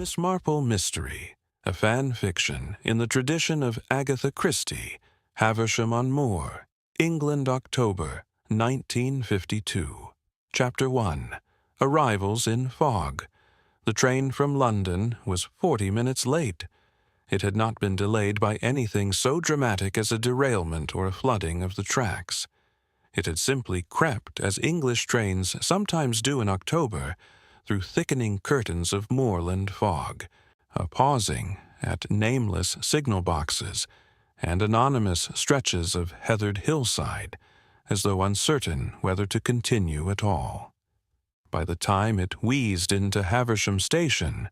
Miss Marple Mystery, a fan fiction in the tradition of Agatha Christie, Haversham-on-Moor, England, October, 1952. Chapter 1. Arrivals in Fog. The train from London was 40 minutes late. It had not been delayed by anything so dramatic as a derailment or a flooding of the tracks. It had simply crept, as English trains sometimes do in October, through thickening curtains of moorland fog, pausing at nameless signal boxes and anonymous stretches of heathered hillside, as though uncertain whether to continue at all. By the time it wheezed into Haversham Station,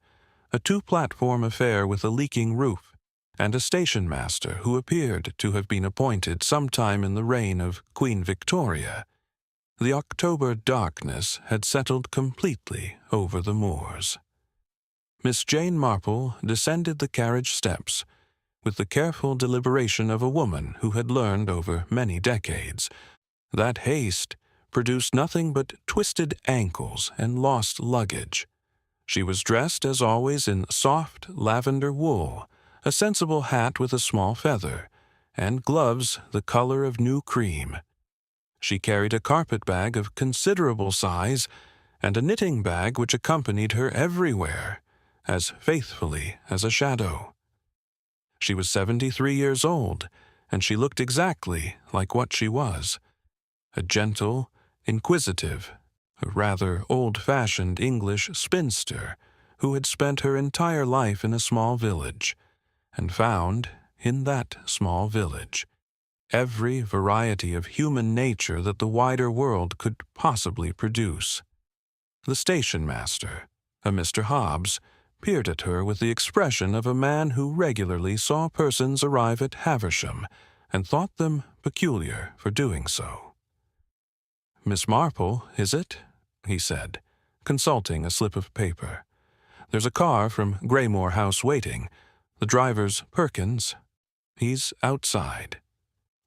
a two-platform affair with a leaking roof, and a station-master who appeared to have been appointed sometime in the reign of Queen Victoria, the October darkness had settled completely over the moors. Miss Jane Marple descended the carriage steps with the careful deliberation of a woman who had learned over many decades that haste produced nothing but twisted ankles and lost luggage. She was dressed, as always, in soft lavender wool, a sensible hat with a small feather, and gloves the color of new cream. She carried a carpet-bag of considerable size and a knitting bag which accompanied her everywhere, as faithfully as a shadow. She was 73 years old, and she looked exactly like what she was, a gentle, inquisitive, a rather old-fashioned English spinster who had spent her entire life in a small village, and found, in that small village, every variety of human nature that the wider world could possibly produce. The station-master, a Mr. Hobbs, peered at her with the expression of a man who regularly saw persons arrive at Haversham and thought them peculiar for doing so. "Miss Marple, is it?" he said, consulting a slip of paper. "There's a car from Greymoor House waiting. The driver's Perkins. He's outside."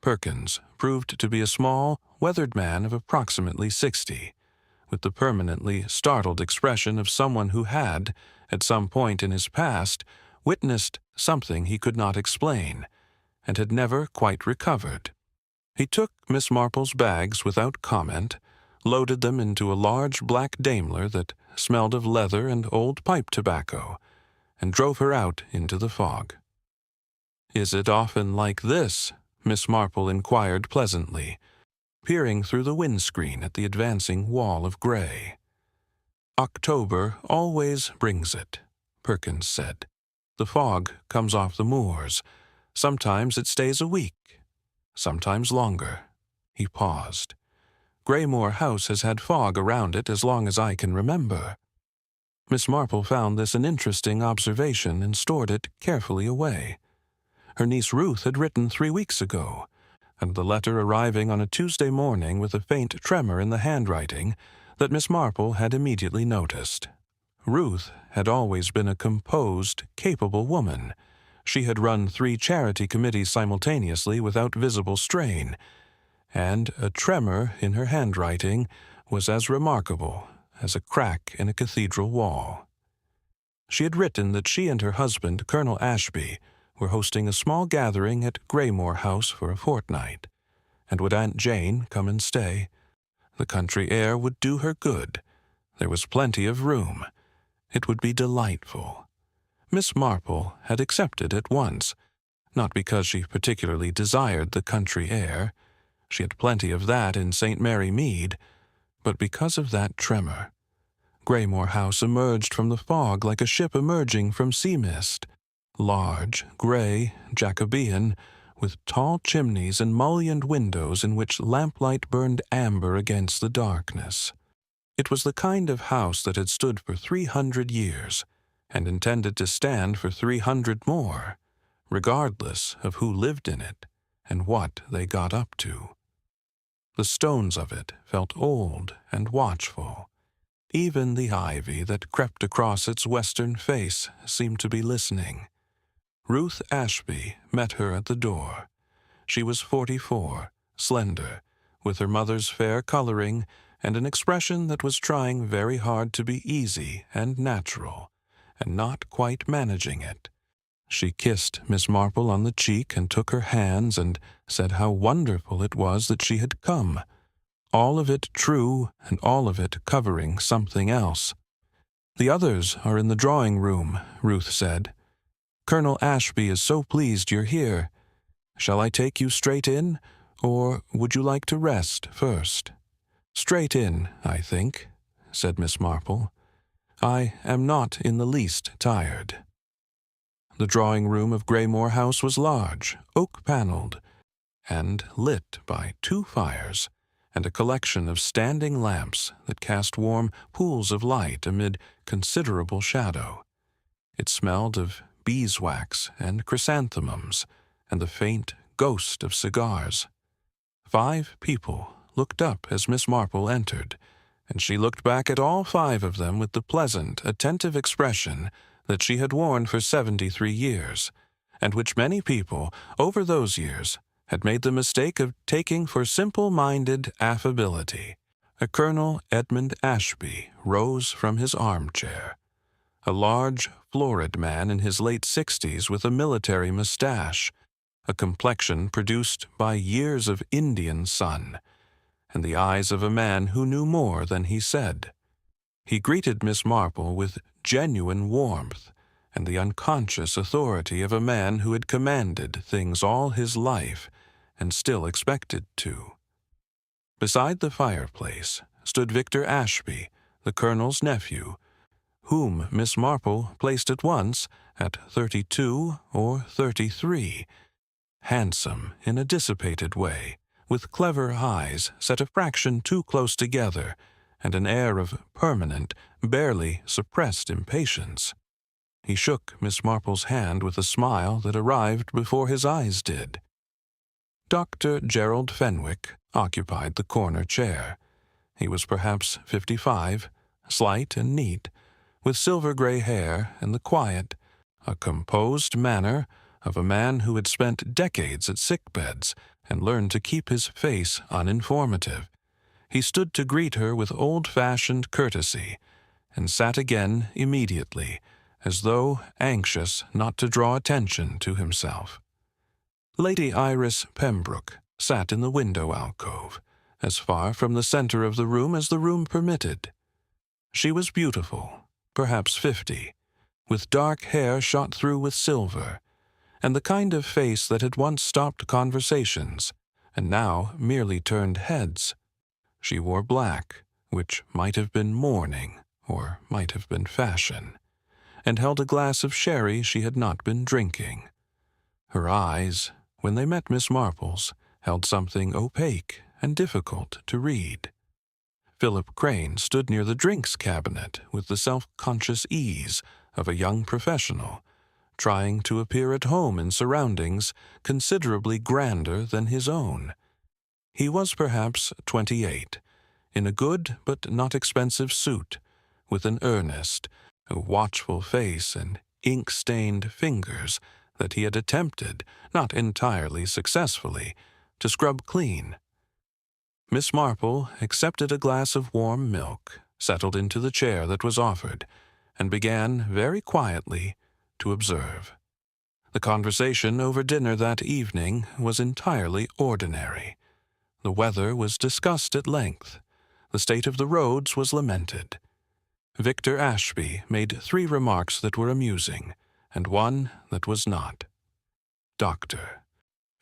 Perkins proved to be a small, weathered man of approximately 60, with the permanently startled expression of someone who had, at some point in his past, witnessed something he could not explain, and had never quite recovered. He took Miss Marple's bags without comment, loaded them into a large black Daimler that smelled of leather and old pipe tobacco, and drove her out into the fog. "Is it often like this?" Miss Marple inquired pleasantly, peering through the windscreen at the advancing wall of gray. "October always brings it," Perkins said. "The fog comes off the moors. Sometimes it stays a week, sometimes longer." He paused. "Greymoor House has had fog around it as long as I can remember." Miss Marple found this an interesting observation and stored it carefully away. Her niece Ruth had written 3 weeks ago, and the letter arriving on a Tuesday morning with a faint tremor in the handwriting that Miss Marple had immediately noticed. Ruth had always been a composed, capable woman. She had run 3 charity committees simultaneously without visible strain, and a tremor in her handwriting was as remarkable as a crack in a cathedral wall. She had written that she and her husband, Colonel Ashby, were hosting a small gathering at Greymoor House for a fortnight, and would Aunt Jane come and stay? The country air would do her good. There was plenty of room. It would be delightful. Miss Marple had accepted at once, not because she particularly desired the country air. She had plenty of that in St. Mary Mead, but because of that tremor. Greymoor House emerged from the fog like a ship emerging from sea mist. Large, gray, Jacobean, with tall chimneys and mullioned windows in which lamplight burned amber against the darkness. It was the kind of house that had stood for 300 years, and intended to stand for 300 more, regardless of who lived in it and what they got up to. The stones of it felt old and watchful. Even the ivy that crept across its western face seemed to be listening. Ruth Ashby met her at the door. She was 44, slender, with her mother's fair coloring and an expression that was trying very hard to be easy and natural, and not quite managing it. She kissed Miss Marple on the cheek and took her hands and said how wonderful it was that she had come, all of it true and all of it covering something else. "The others are in the drawing-room," Ruth said. "Colonel Ashby is so pleased you're here. Shall I take you straight in, or would you like to rest first?" "Straight in, I think," said Miss Marple. "I am not in the least tired." The drawing-room of Greymoor House was large, oak-paneled, and lit by 2 fires and a collection of standing lamps that cast warm pools of light amid considerable shadow. It smelled of beeswax and chrysanthemums and the faint ghost of cigars. 5 people looked up as Miss Marple entered, and she looked back at all 5 of them with the pleasant, attentive expression that she had worn for 73 years, and which many people, over those years, had made the mistake of taking for simple-minded affability. A Colonel Edmund Ashby rose from his armchair, a large, florid man in his late 60s with a military mustache, a complexion produced by years of Indian sun, and the eyes of a man who knew more than he said. He greeted Miss Marple with genuine warmth and the unconscious authority of a man who had commanded things all his life and still expected to. Beside the fireplace stood Victor Ashby, the Colonel's nephew, whom Miss Marple placed at once at 32 or 33, handsome in a dissipated way, with clever eyes set a fraction too close together, and an air of permanent, barely suppressed impatience. He shook Miss Marple's hand with a smile that arrived before his eyes did. Dr. Gerald Fenwick occupied the corner chair. He was perhaps 55, slight and neat, with silver-gray hair and the quiet, a composed manner of a man who had spent decades at sick-beds and learned to keep his face uninformative. He stood to greet her with old-fashioned courtesy, and sat again immediately, as though anxious not to draw attention to himself. Lady Iris Pembroke sat in the window alcove, as far from the center of the room as the room permitted. She was beautiful, perhaps 50, with dark hair shot through with silver, and the kind of face that had once stopped conversations, and now merely turned heads. She wore black, which might have been mourning, or might have been fashion, and held a glass of sherry she had not been drinking. Her eyes, when they met Miss Marple's, held something opaque and difficult to read. Philip Crane stood near the drinks cabinet with the self-conscious ease of a young professional, trying to appear at home in surroundings considerably grander than his own. He was perhaps 28, in a good but not expensive suit, with an earnest, a watchful face and ink-stained fingers that he had attempted, not entirely successfully, to scrub clean. Miss Marple accepted a glass of warm milk, settled into the chair that was offered, and began very quietly to observe. The conversation over dinner that evening was entirely ordinary. The weather was discussed at length. The state of the roads was lamented. Victor Ashby made 3 remarks that were amusing, and 1 that was not. Dr.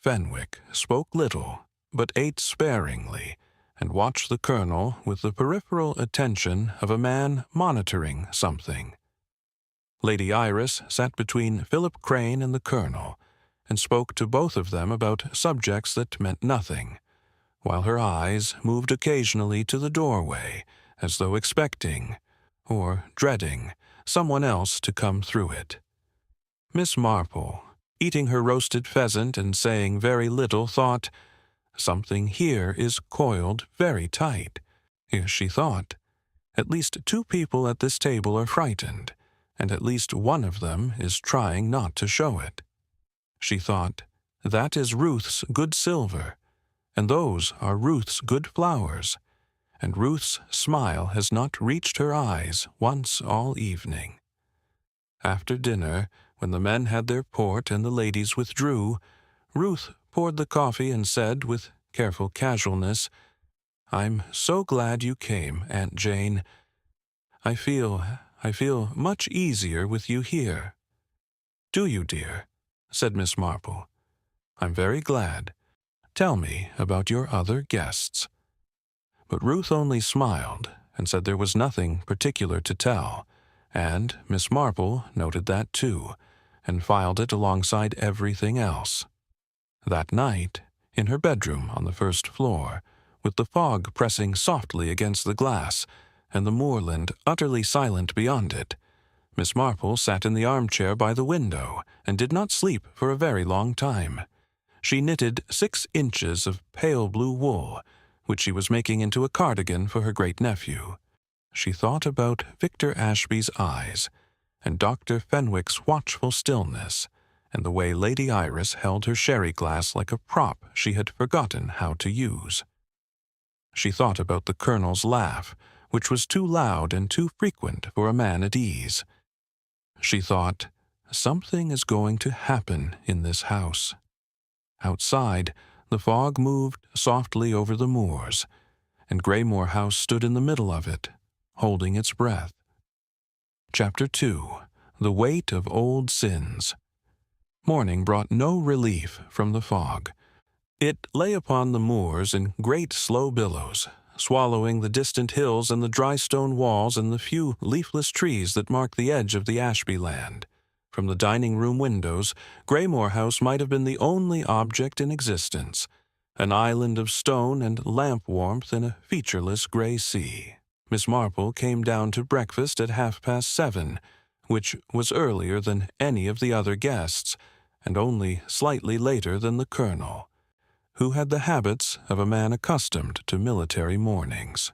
Fenwick spoke little, but ate sparingly, and watched the Colonel with the peripheral attention of a man monitoring something. Lady Iris sat between Philip Crane and the Colonel, and spoke to both of them about subjects that meant nothing, while her eyes moved occasionally to the doorway, as though expecting, or dreading, someone else to come through it. Miss Marple, eating her roasted pheasant and saying very little, thought, "Something here is coiled very tight." Yes, she thought, "At least 2 people at this table are frightened, and at least one of them is trying not to show it." She thought, "That is Ruth's good silver, and those are Ruth's good flowers, and Ruth's smile has not reached her eyes once all evening." After dinner, when the men had their port and the ladies withdrew, Ruth poured the coffee and said with careful casualness, "I'm so glad you came, Aunt Jane. I feel much easier with you here." "Do you, dear?" said Miss Marple. "I'm very glad. Tell me about your other guests." But Ruth only smiled and said there was nothing particular to tell, and Miss Marple noted that too, and filed it alongside everything else. That night, in her bedroom on the first floor, with the fog pressing softly against the glass, and the moorland utterly silent beyond it, Miss Marple sat in the armchair by the window and did not sleep for a very long time. She knitted 6 inches of pale blue wool, which she was making into a cardigan for her great-nephew. She thought about Victor Ashby's eyes, and Dr. Fenwick's watchful stillness, and the way Lady Iris held her sherry glass like a prop she had forgotten how to use. She thought about the Colonel's laugh, which was too loud and too frequent for a man at ease. She thought, something is going to happen in this house. Outside, the fog moved softly over the moors, and Greymoor House stood in the middle of it, holding its breath. Chapter 2. The Weight of Old Sins. Morning brought no relief from the fog. It lay upon the moors in great slow billows, swallowing the distant hills and the dry stone walls and the few leafless trees that mark the edge of the Ashby land. From the dining-room windows, Greymoor House might have been the only object in existence, an island of stone and lamp warmth in a featureless gray sea. Miss Marple came down to breakfast at 7:30, which was earlier than any of the other guests, and only slightly later than the Colonel, who had the habits of a man accustomed to military mornings.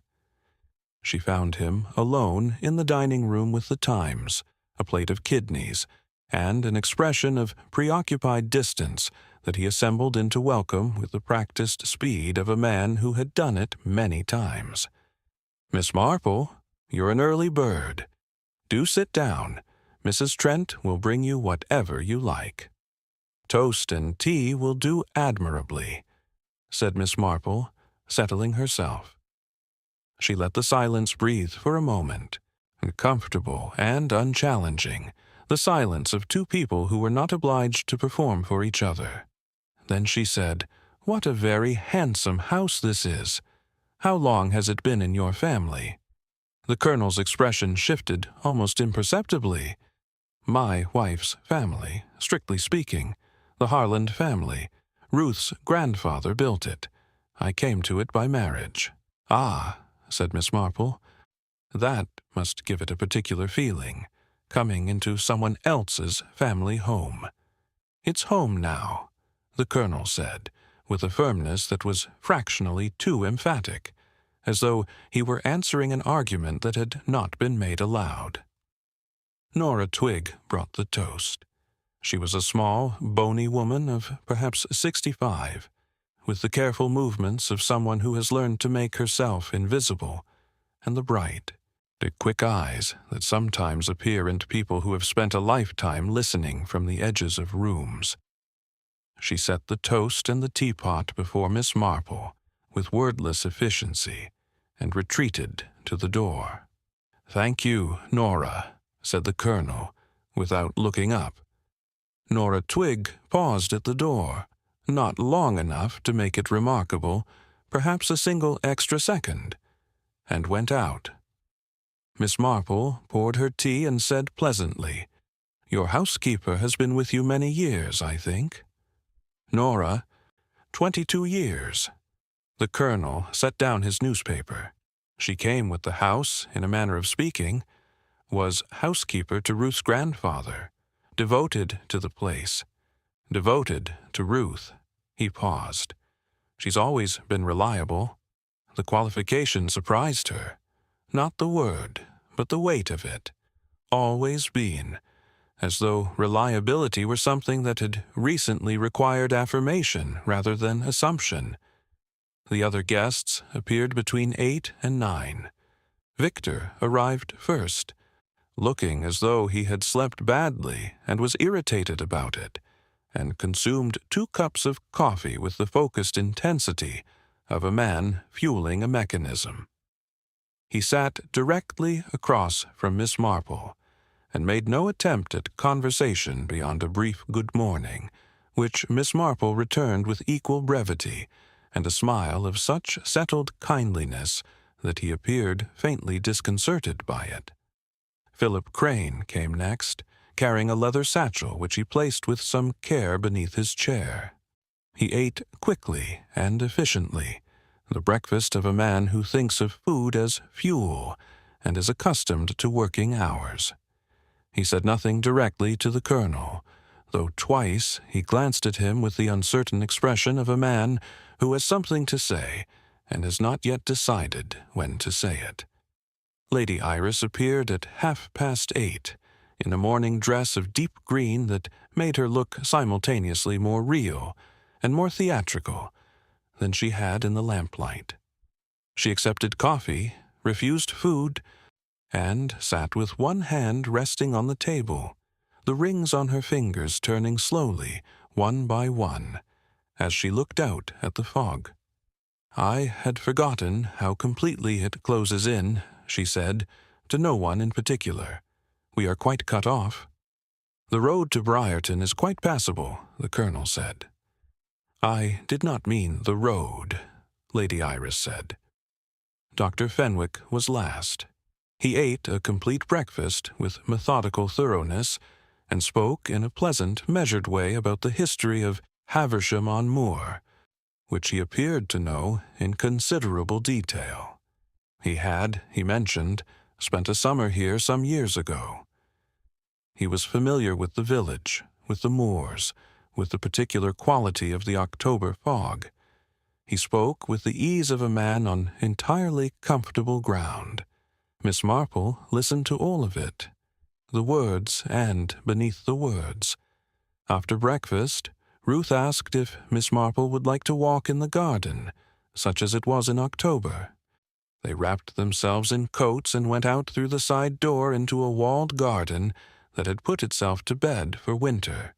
She found him alone in the dining-room with the Times, a plate of kidneys, and an expression of preoccupied distance that he assembled into welcome with the practiced speed of a man who had done it many times. "Miss Marple, you're an early bird. Do sit down. Mrs. Trent will bring you whatever you like." "Toast and tea will do admirably," said Miss Marple, settling herself. She let the silence breathe for a moment, comfortable and unchallenging, the silence of two people who were not obliged to perform for each other. Then she said, "What a very handsome house this is. How long has it been in your family?" The Colonel's expression shifted almost imperceptibly. "My wife's family, strictly speaking, the Harland family. Ruth's grandfather built it. I came to it by marriage." "Ah," said Miss Marple, "that must give it a particular feeling, coming into someone else's family home." "It's home now," the Colonel said, with a firmness that was fractionally too emphatic, as though he were answering an argument that had not been made aloud. Nora Twigg brought the toast. She was a small, bony woman of perhaps 65, with the careful movements of someone who has learned to make herself invisible, and the bright, quick eyes that sometimes appear in people who have spent a lifetime listening from the edges of rooms. She set the toast and the teapot before Miss Marple with wordless efficiency, and retreated to the door. "Thank you, Nora," said the Colonel, without looking up. Nora Twigg paused at the door, not long enough to make it remarkable, perhaps a single extra second, and went out. Miss Marple poured her tea and said pleasantly, "Your housekeeper has been with you many years, I think?" "Nora, 22 years." The Colonel set down his newspaper. "She came with the house, in a manner of speaking, was housekeeper to Ruth's grandfather, devoted to the place, devoted to Ruth." He paused. "She's always been reliable." The qualification surprised her. Not the word, but the weight of it. Always been, as though reliability were something that had recently required affirmation rather than assumption. The other guests appeared between 8 and 9. Victor arrived first, looking as though he had slept badly and was irritated about it, and consumed 2 cups of coffee with the focused intensity of a man fueling a mechanism. He sat directly across from Miss Marple, and made no attempt at conversation beyond a brief good morning, which Miss Marple returned with equal brevity, and a smile of such settled kindliness that he appeared faintly disconcerted by it. Philip Crane came next, carrying a leather satchel which he placed with some care beneath his chair. He ate quickly and efficiently, the breakfast of a man who thinks of food as fuel and is accustomed to working hours. He said nothing directly to the colonel, though twice he glanced at him with the uncertain expression of a man who has something to say and has not yet decided when to say it. Lady Iris appeared at 8:30, in a morning dress of deep green that made her look simultaneously more real and more theatrical than she had in the lamplight. She accepted coffee, refused food, and sat with one hand resting on the table, the rings on her fingers turning slowly, one by one, as she looked out at the fog. "I had forgotten how completely it closes in," she said, to no one in particular. "We are quite cut off." "The road to Briarton is quite passable," the colonel said. "I did not mean the road," Lady Iris said. Dr. Fenwick was last. He ate a complete breakfast with methodical thoroughness, and spoke in a pleasant, measured way about the history of Haversham-on-Moor, which he appeared to know in considerable detail. He had, he mentioned, spent a summer here some years ago. He was familiar with the village, with the moors, with the particular quality of the October fog. He spoke with the ease of a man on entirely comfortable ground. Miss Marple listened to all of it, the words and beneath the words. After breakfast, Ruth asked if Miss Marple would like to walk in the garden, such as it was in October. They wrapped themselves in coats and went out through the side door into a walled garden that had put itself to bed for winter.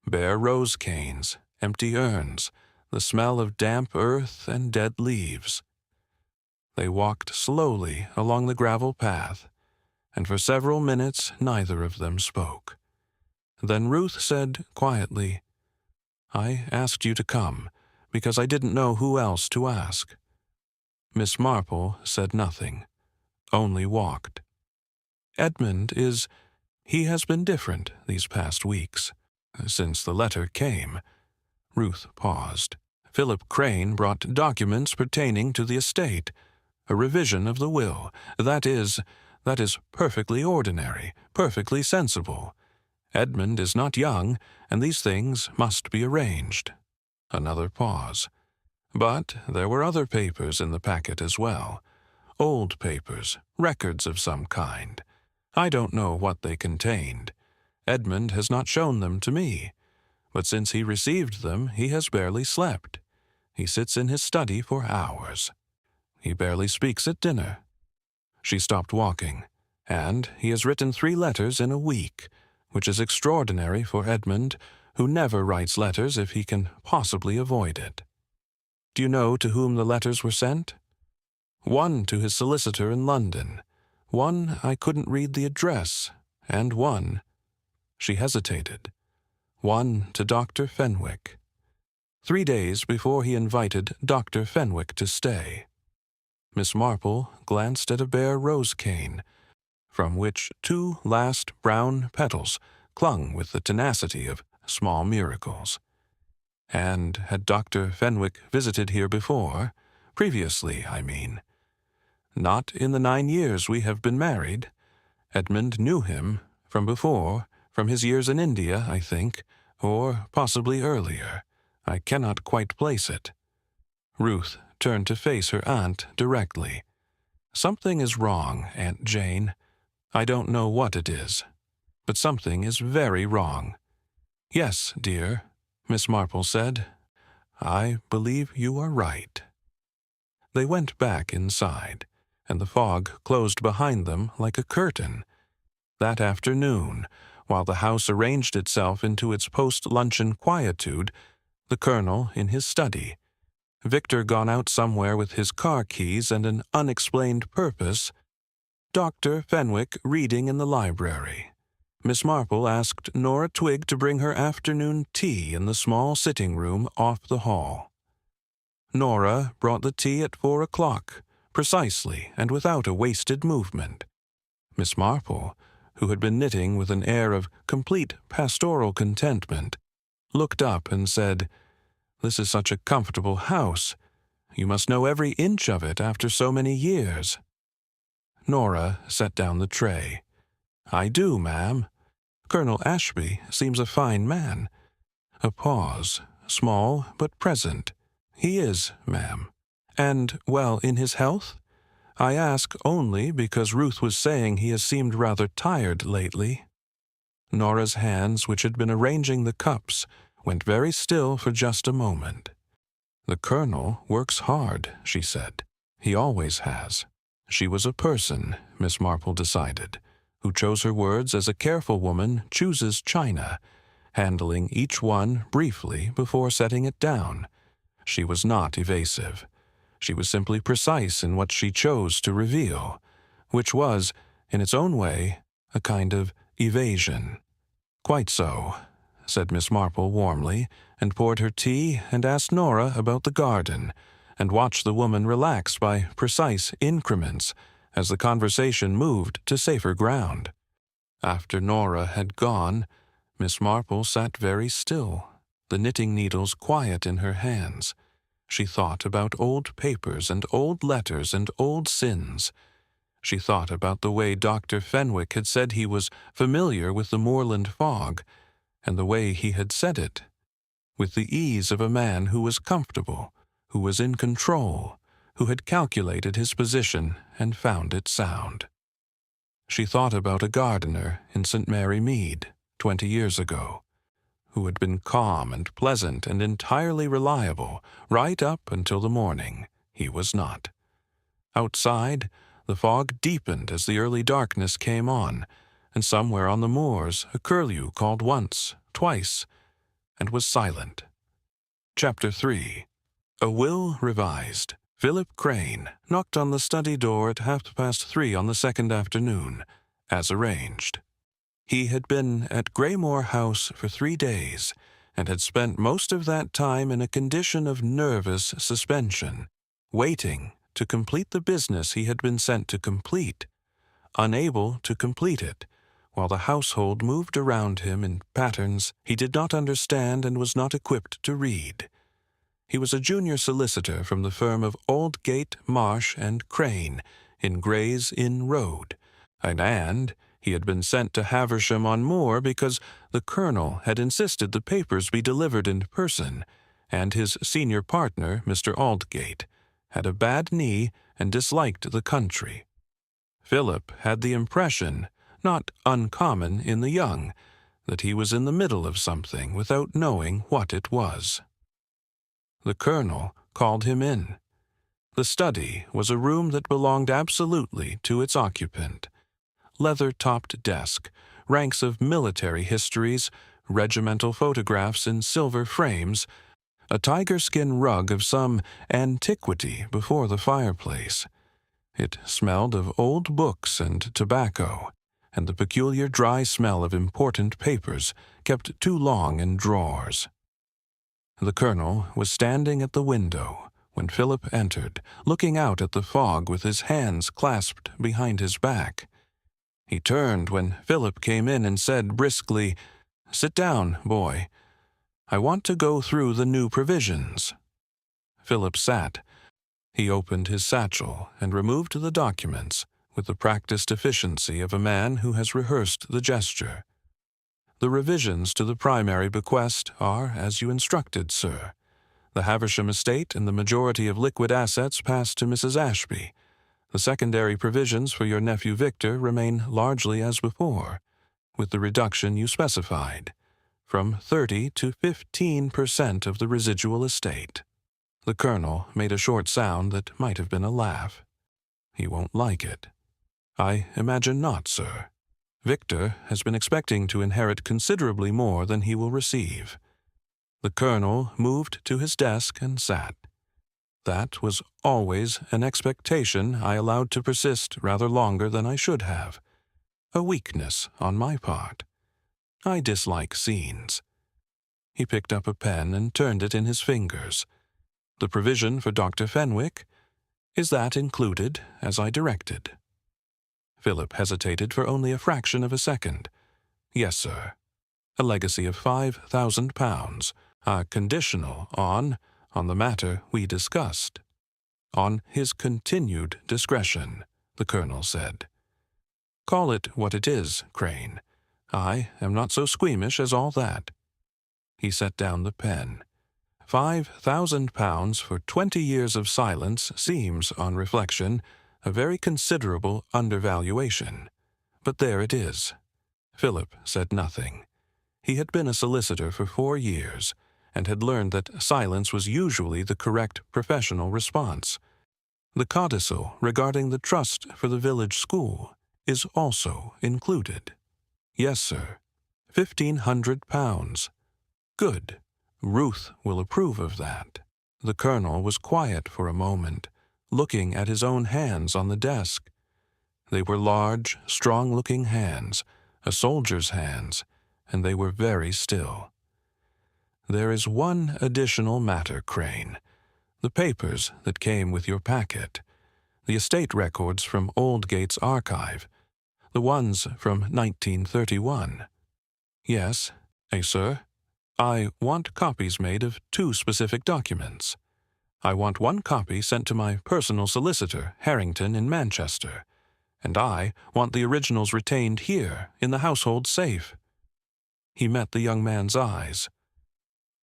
Bare rose canes, empty urns, the smell of damp earth and dead leaves. They walked slowly along the gravel path, and for several minutes neither of them spoke. Then Ruth said quietly, "I asked you to come, because I didn't know who else to ask." Miss Marple said nothing, only walked. He has been different these past weeks, since the letter came." Ruth paused. "Philip Crane brought documents pertaining to the estate, a revision of the will. That is perfectly ordinary, perfectly sensible. Edmund is not young, and these things must be arranged." Another pause. "But there were other papers in the packet as well. Old papers, records of some kind. I don't know what they contained. Edmund has not shown them to me, but since he received them he has barely slept. He sits in his study for hours. He barely speaks at dinner." She stopped walking, "and he has written 3 letters in a week, which is extraordinary for Edmund, who never writes letters if he can possibly avoid it." "Do you know to whom the letters were sent?" "One to his solicitor in London, one I couldn't read the address, and one—" She hesitated. "One to Dr. Fenwick. 3 days before he invited Dr. Fenwick to stay." Miss Marple glanced at a bare rose cane, from which 2 last brown petals clung with the tenacity of small miracles. "And had Dr. Fenwick visited here before? Previously, I mean?" "Not in the 9 years we have been married. Edmund knew him from before, from his years in India, I think, or possibly earlier. I cannot quite place it." Ruth turned to face her aunt directly. "Something is wrong, Aunt Jane. I don't know what it is, but something is very wrong." "Yes, dear," Miss Marple said. "I believe you are right." They went back inside, and the fog closed behind them like a curtain. That afternoon, while the house arranged itself into its post-luncheon quietude, the Colonel in his study, Victor gone out somewhere with his car keys and an unexplained purpose, Dr. Fenwick reading in the library. Miss Marple asked Nora Twigg to bring her afternoon tea in the small sitting room off the hall. Nora brought the tea at 4 o'clock, precisely and without a wasted movement. Miss Marple, who had been knitting with an air of complete pastoral contentment, looked up and said, "This is such a comfortable house. You must know every inch of it after so many years." Nora set down the tray. "I do, ma'am. Colonel Ashby seems a fine man." A pause, small but present. "He is, ma'am. And well in his health? I ask only because Ruth was saying he has seemed rather tired lately." Nora's hands, which had been arranging the cups, went very still for just a moment. "The Colonel works hard," she said. "He always has." She was a person, Miss Marple decided, who chose her words as a careful woman chooses china, handling each one briefly before setting it down. She was not evasive. She was simply precise in what she chose to reveal, which was, in its own way, a kind of evasion. "Quite so," said Miss Marple warmly, and poured her tea and asked Nora about the garden, and watched the woman relax by precise increments as the conversation moved to safer ground. After Nora had gone, Miss Marple sat very still, the knitting needles quiet in her hands. She thought about old papers and old letters and old sins. She thought about the way Dr. Fenwick had said he was familiar with the moorland fog, and the way he had said it, with the ease of a man who was comfortable, who was in control, who had calculated his position and found it sound. She thought about a gardener in St. Mary Mead 20 years ago, who had been calm and pleasant and entirely reliable right up until the morning. He was not. Outside, the fog deepened as the early darkness came on, and somewhere on the moors a curlew called once, twice, and was silent. Chapter 3. A Will Revised. Philip Crane knocked on the study door at 3:30 on the second afternoon, as arranged. He had been at Greymoor House for 3 days, and had spent most of that time in a condition of nervous suspension, waiting to complete the business he had been sent to complete, unable to complete it, while the household moved around him in patterns he did not understand and was not equipped to read. He was a junior solicitor from the firm of Aldgate, Marsh and Crane in Gray's Inn Road, and he had been sent to Haversham-on-Moor because the Colonel had insisted the papers be delivered in person, and his senior partner, Mr. Aldgate, had a bad knee and disliked the country. Philip had the impression, not uncommon in the young, that he was in the middle of something without knowing what it was. The Colonel called him in. The study was a room that belonged absolutely to its occupant. Leather-topped desk, ranks of military histories, regimental photographs in silver frames, a tiger-skin rug of some antiquity before the fireplace. It smelled of old books and tobacco, and the peculiar dry smell of important papers kept too long in drawers. The Colonel was standing at the window when Philip entered, looking out at the fog with his hands clasped behind his back. He turned when Philip came in and said briskly, "Sit down, boy. I want to go through the new provisions." Philip sat. He opened his satchel and removed the documents with the practiced efficiency of a man who has rehearsed the gesture. "The revisions to the primary bequest are as you instructed, sir. The Haversham estate and the majority of liquid assets passed to Mrs. Ashby. The secondary provisions for your nephew Victor remain largely as before, with the reduction you specified, from 30 to 15% of the residual estate." The Colonel made a short sound that might have been a laugh. "He won't like it." "I imagine not, sir." Victor has been expecting to inherit considerably more than he will receive." The colonel moved to his desk and sat. That was always an expectation I allowed to persist rather longer than I should have. A weakness on my part. I dislike scenes. He picked up a pen and turned it in his fingers. "The provision for Dr. Fenwick? Is that included, as I directed?" Philip hesitated for only a fraction of a second. "Yes, sir. A legacy of £5,000, conditional on the matter we discussed." "On his continued discretion," the colonel said. "Call it what it is, Crane. I am not so squeamish as all that." He set down the pen. £5,000 for 20 years of silence seems, on reflection, a very considerable undervaluation. But there it is. Philip said nothing. He had been a solicitor for 4 years, and had learned that silence was usually the correct professional response. The codicil regarding the trust for the village school is also included. "Yes, sir. £1,500. Good. Ruth will approve of that." The colonel was quiet for a moment, looking at his own hands on the desk. They were large, strong-looking hands, a soldier's hands, and they were very still. "There is one additional matter, Crane. The papers that came with your packet. The estate records from Aldgate's archive. The ones from 1931. "Yes, sir. I want copies made of 2 specific documents. I want one copy sent to my personal solicitor, Harrington, in Manchester, and I want the originals retained here in the household safe." He met the young man's eyes.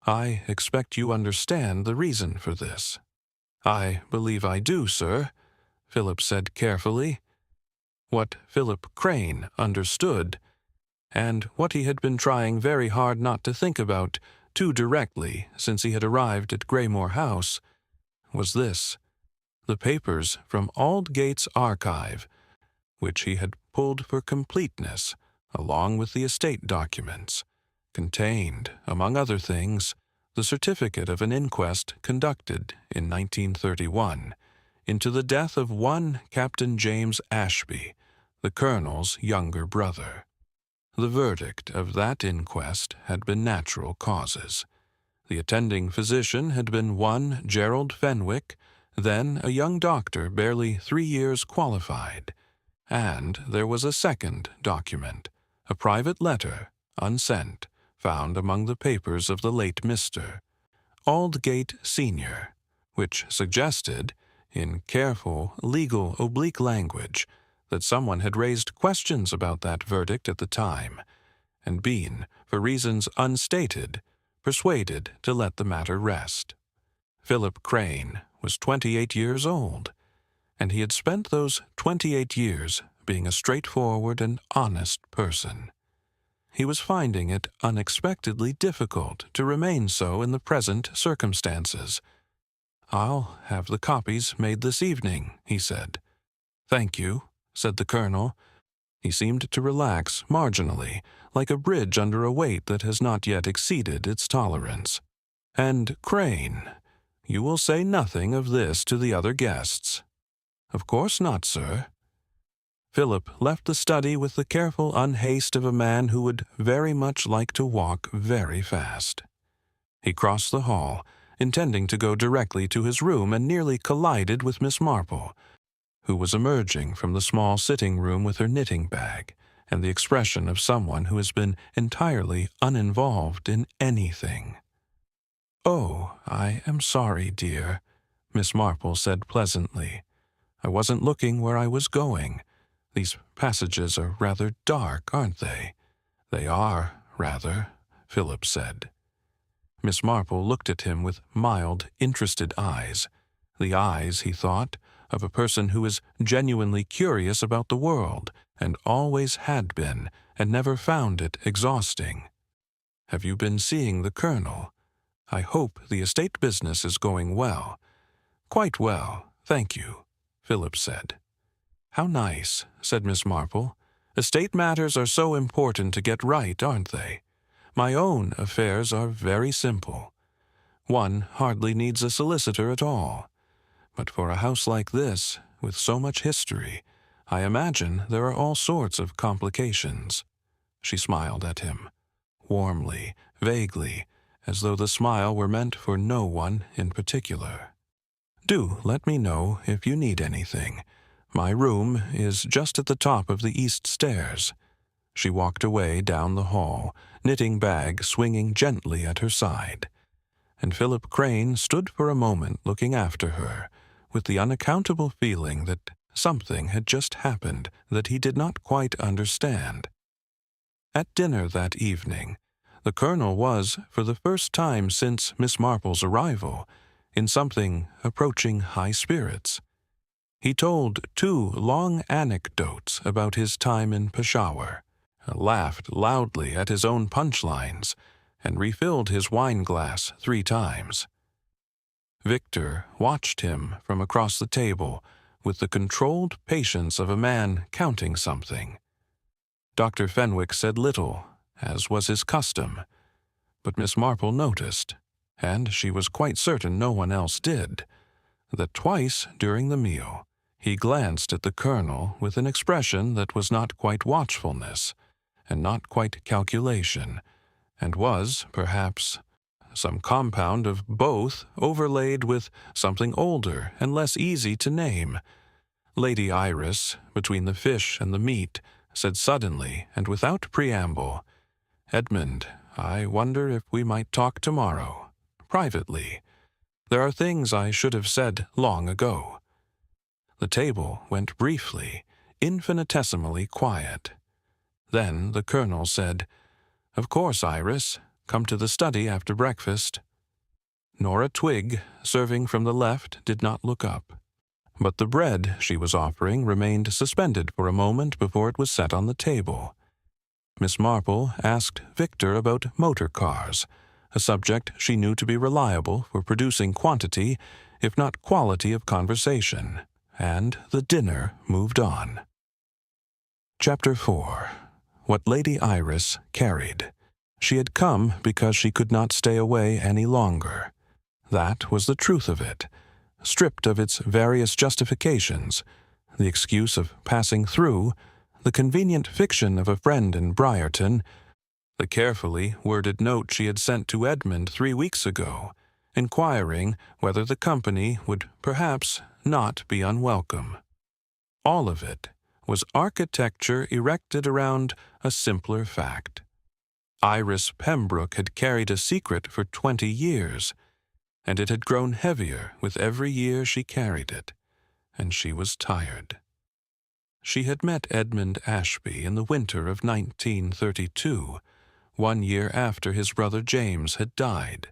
"I expect you understand the reason for this." "I believe I do, sir," Philip said carefully. What Philip Crane understood, and what he had been trying very hard not to think about too directly since he had arrived at Greymoor House, was this: the papers from Aldgate's archive, which he had pulled for completeness, along with the estate documents, contained, among other things, the certificate of an inquest conducted in 1931 into the death of one Captain James Ashby, the colonel's younger brother. The verdict of that inquest had been natural causes. The attending physician had been one Gerald Fenwick, then a young doctor barely 3 years qualified, and there was a second document, a private letter, unsent, found among the papers of the late Mr. Aldgate Sr., which suggested, in careful, legal, oblique language, that someone had raised questions about that verdict at the time, and been, for reasons unstated, persuaded to let the matter rest. Philip Crane was 28 years old, and he had spent those 28 years being a straightforward and honest person. He was finding it unexpectedly difficult to remain so in the present circumstances. "I'll have the copies made this evening," he said. "Thank you," said the colonel. He seemed to relax marginally, like a bridge under a weight that has not yet exceeded its tolerance. "And, Crane, you will say nothing of this to the other guests?" "Of course not, sir." Philip left the study with the careful unhaste of a man who would very much like to walk very fast. He crossed the hall, intending to go directly to his room, and nearly collided with Miss Marple, who was emerging from the small sitting room with her knitting bag and the expression of someone who has been entirely uninvolved in anything. "Oh, I am sorry, dear," Miss Marple said pleasantly. "I wasn't looking where I was going. These passages are rather dark, aren't they?" "They are, rather," Philip said. Miss Marple looked at him with mild, interested eyes, the eyes, he thought, of a person who is genuinely curious about the world, and always had been, and never found it exhausting. "Have you been seeing the colonel? I hope the estate business is going well." "Quite well, thank you," Philip said. "How nice," said Miss Marple. Estate matters are so important to get right, aren't they? My own affairs are very simple. One hardly needs a solicitor at all. But for a house like this, with so much history, I imagine there are all sorts of complications." She smiled at him, warmly, vaguely, as though the smile were meant for no one in particular. "Do let me know if you need anything. My room is just at the top of the east stairs." She walked away down the hall, knitting bag swinging gently at her side. And Philip Crane stood for a moment looking after her, with the unaccountable feeling that something had just happened that he did not quite understand. At dinner that evening, the Colonel was, for the first time since Miss Marple's arrival, in something approaching high spirits. He told 2 long anecdotes about his time in Peshawar, laughed loudly at his own punchlines, and refilled his wine-glass 3 times. Victor watched him from across the table with the controlled patience of a man counting something. Dr. Fenwick said little, as was his custom, but Miss Marple noticed, and she was quite certain no one else did, that twice during the meal he glanced at the Colonel with an expression that was not quite watchfulness, and not quite calculation, and was, perhaps, some compound of both overlaid with something older and less easy to name. Lady Iris, between the fish and the meat, said suddenly and without preamble, "Edmund, I wonder if we might talk tomorrow, privately. There are things I should have said long ago." The table went briefly, infinitesimally quiet. Then the Colonel said, "Of course, Iris. Come to the study after breakfast." Nora Twigg, serving from the left, did not look up, but the bread she was offering remained suspended for a moment before it was set on the table. Miss Marple asked Victor about motor cars, a subject she knew to be reliable for producing quantity, if not quality, of conversation, and the dinner moved on. Chapter 4. What Lady Iris Carried. She had come because she could not stay away any longer. That was the truth of it, stripped of its various justifications, the excuse of passing through, the convenient fiction of a friend in Briarton, the carefully worded note she had sent to Edmund 3 weeks ago, inquiring whether the company would perhaps not be unwelcome. All of it was architecture erected around a simpler fact. Iris Pembroke had carried a secret for 20 years, and it had grown heavier with every year she carried it, and she was tired. She had met Edmund Ashby in the winter of 1932, 1 year after his brother James had died.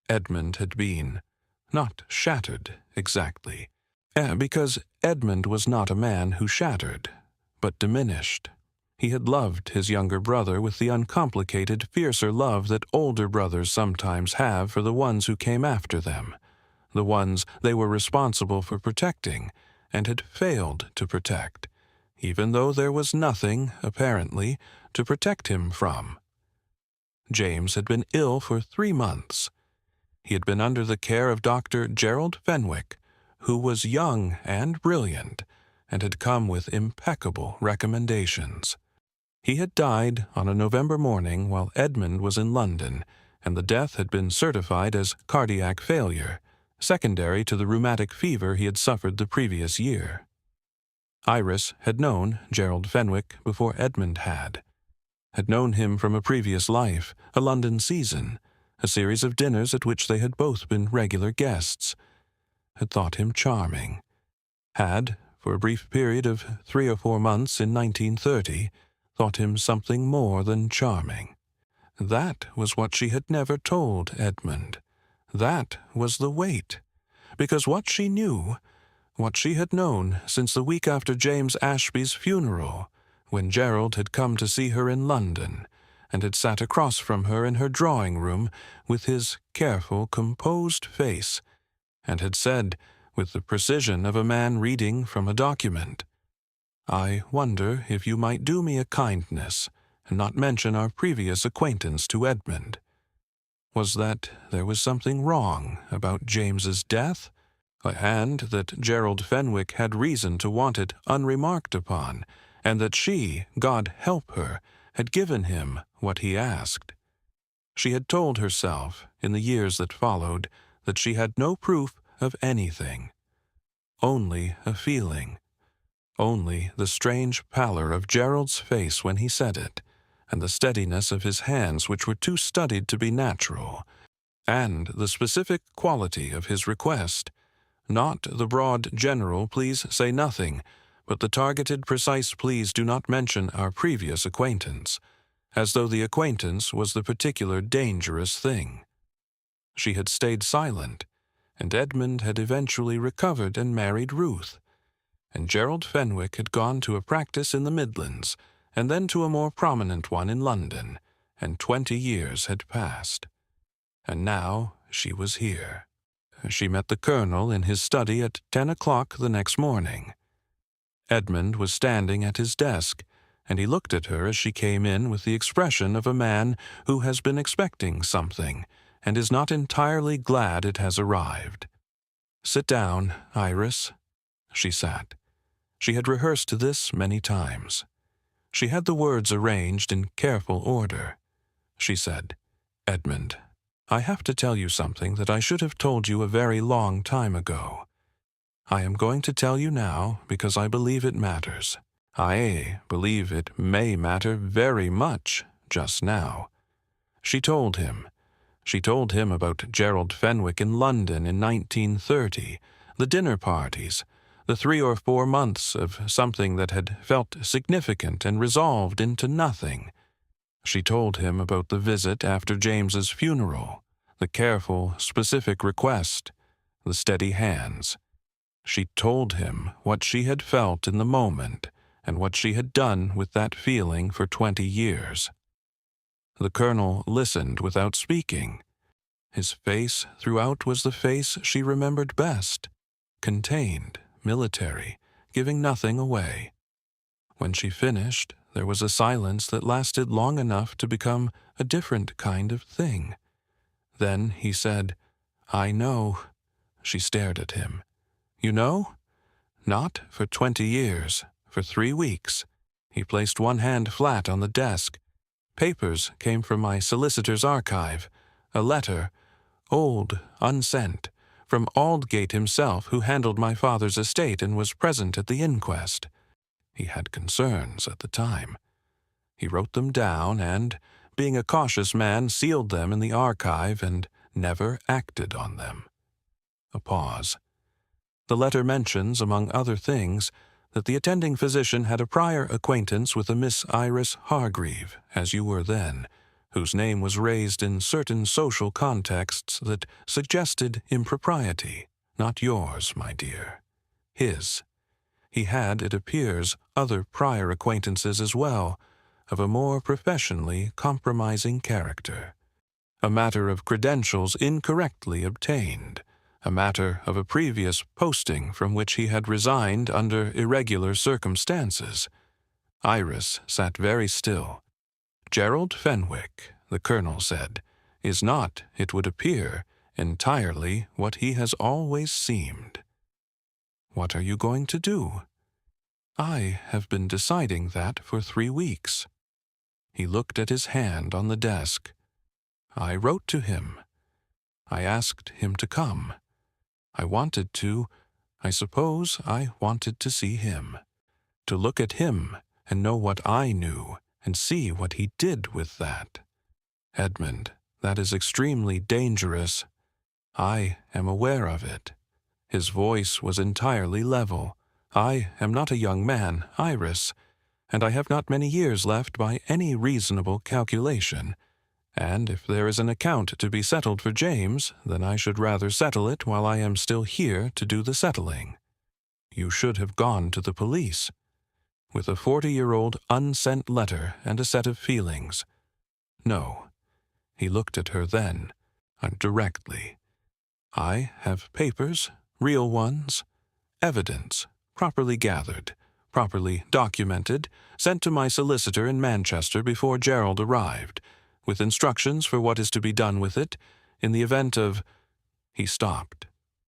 Edmund had been, not shattered exactly, because Edmund was not a man who shattered, but diminished. He had loved his younger brother with the uncomplicated, fiercer love that older brothers sometimes have for the ones who came after them, the ones they were responsible for protecting and had failed to protect, even though there was nothing, apparently, to protect him from. James had been ill for 3 months. He had been under the care of Dr. Gerald Fenwick, who was young and brilliant, and had come with impeccable recommendations. He had died on a November morning while Edmund was in London, and the death had been certified as cardiac failure, secondary to the rheumatic fever he had suffered the previous year. Iris had known Gerald Fenwick before Edmund had known him from a previous life, a London season, a series of dinners at which they had both been regular guests, had thought him charming, had, for a brief period of 3 or 4 months in 1930, thought him something more than charming. That was what she had never told Edmund. That was the weight, because what she knew, what she had known since the week after James Ashby's funeral, when Gerald had come to see her in London, and had sat across from her in her drawing-room with his careful, composed face, and had said, with the precision of a man reading from a document, I wonder if you might do me a kindness and not mention our previous acquaintance to Edmund. Was that there was something wrong about James's death, and that Gerald Fenwick had reason to want it unremarked upon, and that she, God help her, had given him what he asked. She had told herself, in the years that followed, that she had no proof of anything, only a feeling, only the strange pallor of Gerald's face when he said it, and the steadiness of his hands which were too studied to be natural, and the specific quality of his request, not the broad general please say nothing, but the targeted precise please do not mention our previous acquaintance, as though the acquaintance was the particular dangerous thing. She had stayed silent, and Edmund had eventually recovered and married Ruth, and Gerald Fenwick had gone to a practice in the Midlands, and then to a more prominent one in London, and 20 years had passed. And now she was here. She met the Colonel in his study at 10 o'clock the next morning. Edmund was standing at his desk, and he looked at her as she came in with the expression of a man who has been expecting something, and is not entirely glad it has arrived. "Sit down, Iris." She sat. She had rehearsed this many times. She had the words arranged in careful order. She said, "Edmund, I have to tell you something that I should have told you a very long time ago. I am going to tell you now because I believe it matters. I believe it may matter very much just now." She told him. She told him about Gerald Fenwick in London in 1930, the dinner parties, the 3 or 4 months of something that had felt significant and resolved into nothing. She told him about the visit after James's funeral, the careful, specific request, the steady hands. She told him what she had felt in the moment and what she had done with that feeling for 20 years. The Colonel listened without speaking. His face throughout was the face she remembered best, contained, military, giving nothing away. When she finished, there was a silence that lasted long enough to become a different kind of thing. Then he said, "I know." She stared at him. "You know? Not for 20 years, for 3 weeks." He placed one hand flat on the desk. "Papers came from my solicitor's archive, a letter, old, unsent, from Aldgate himself, who handled my father's estate and was present at the inquest. He had concerns at the time. He wrote them down and, being a cautious man, sealed them in the archive and never acted on them." A pause. The letter mentions, among other things, that the attending physician had a prior acquaintance with a Miss Iris Hargreave, as you were then, whose name was raised in certain social contexts that suggested impropriety, not yours, my dear. His. He had, it appears, other prior acquaintances as well, of a more professionally compromising character. A matter of credentials incorrectly obtained, a matter of a previous posting from which he had resigned under irregular circumstances. Iris sat very still. "Gerald Fenwick," the Colonel said, "is not, it would appear, entirely what he has always seemed." "What are you going to do?" "I have been deciding that for 3 weeks." He looked at his hand on the desk. "I wrote to him. I asked him to come. I wanted to, I suppose I wanted to see him, to look at him and know what I knew and see what he did with that. Edmund, that is extremely dangerous. I am aware of it." His voice was entirely level. "I am not a young man, Iris, and I have not many years left by any reasonable calculation. And if there is an account to be settled for James, then I should rather settle it while I am still here to do the settling. You should have gone to the police, with a 40-year-old unsent letter and a set of feelings. No." He looked at her then, directly. "I have papers, real ones, evidence, properly gathered, properly documented, sent to my solicitor in Manchester before Gerald arrived, with instructions for what is to be done with it in the event of—" He stopped.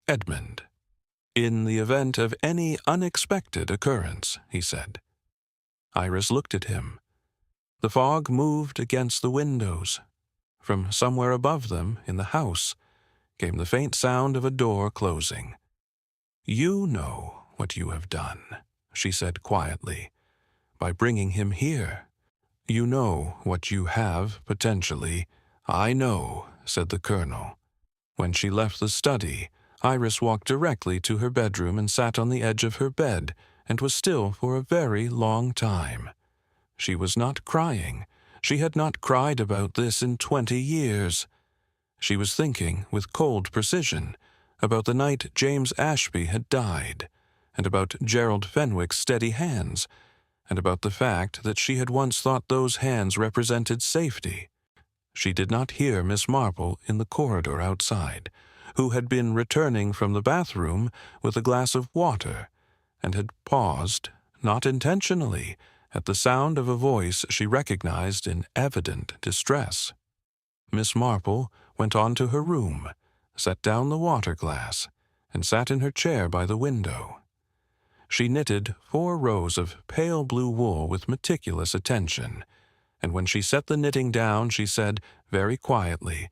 "Edmund. In the event of any unexpected occurrence," he said. Iris looked at him. The fog moved against the windows. From somewhere above them, in the house, came the faint sound of a door closing. "You know what you have done," she said quietly, "by bringing him here. You know what you have, potentially—" "I know," said the colonel. When she left the study, Iris walked directly to her bedroom and sat on the edge of her bed, and was still for a very long time. She was not crying. She had not cried about this in 20 years. She was thinking, with cold precision, about the night James Ashby had died, and about Gerald Fenwick's steady hands, and about the fact that she had once thought those hands represented safety. She did not hear Miss Marple in the corridor outside, who had been returning from the bathroom with a glass of water, and had paused, not intentionally, at the sound of a voice she recognized in evident distress. Miss Marple went on to her room, set down the water-glass, and sat in her chair by the window. She knitted 4 rows of pale blue wool with meticulous attention, and when she set the knitting down, she said, very quietly,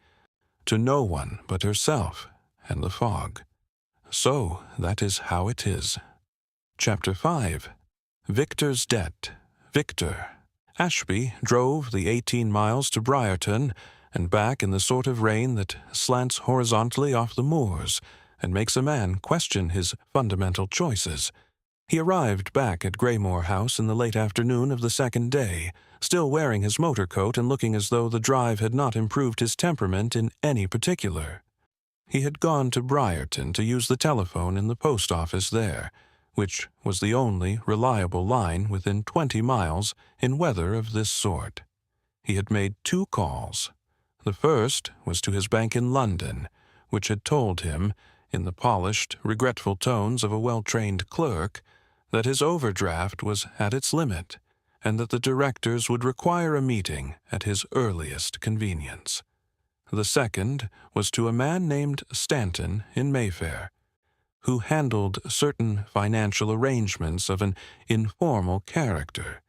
to no one but herself and the fog, "So that is how it is." Chapter 5. Victor's Debt. Victor. Ashby drove the 18 miles to Briarton and back in the sort of rain that slants horizontally off the moors and makes a man question his fundamental choices. He arrived back at Greymoor House in the late afternoon of the second day, still wearing his motor coat and looking as though the drive had not improved his temperament in any particular. He had gone to Briarton to use the telephone in the post office there, which was the only reliable line within 20 miles in weather of this sort. He had made 2 calls. The first was to his bank in London, which had told him, in the polished, regretful tones of a well-trained clerk, that his overdraft was at its limit, and that the directors would require a meeting at his earliest convenience. The second was to a man named Stanton in Mayfair, who handled certain financial arrangements of an informal character,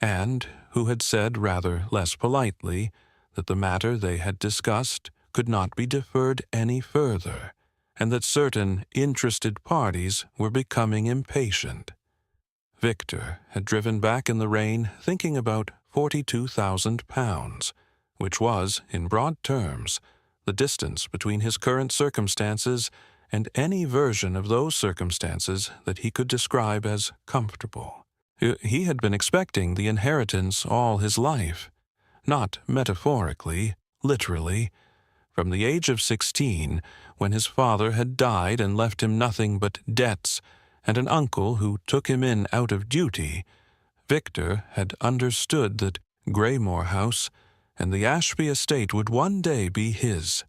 and who had said rather less politely that the matter they had discussed could not be deferred any further, and that certain interested parties were becoming impatient. Victor had driven back in the rain thinking about £42,000, which was, in broad terms, the distance between his current circumstances and any version of those circumstances that he could describe as comfortable. He had been expecting the inheritance all his life, not metaphorically, literally. From the age of 16, when his father had died and left him nothing but debts and an uncle who took him in out of duty, Victor had understood that Greymoor House and the Ashby estate would one day be his.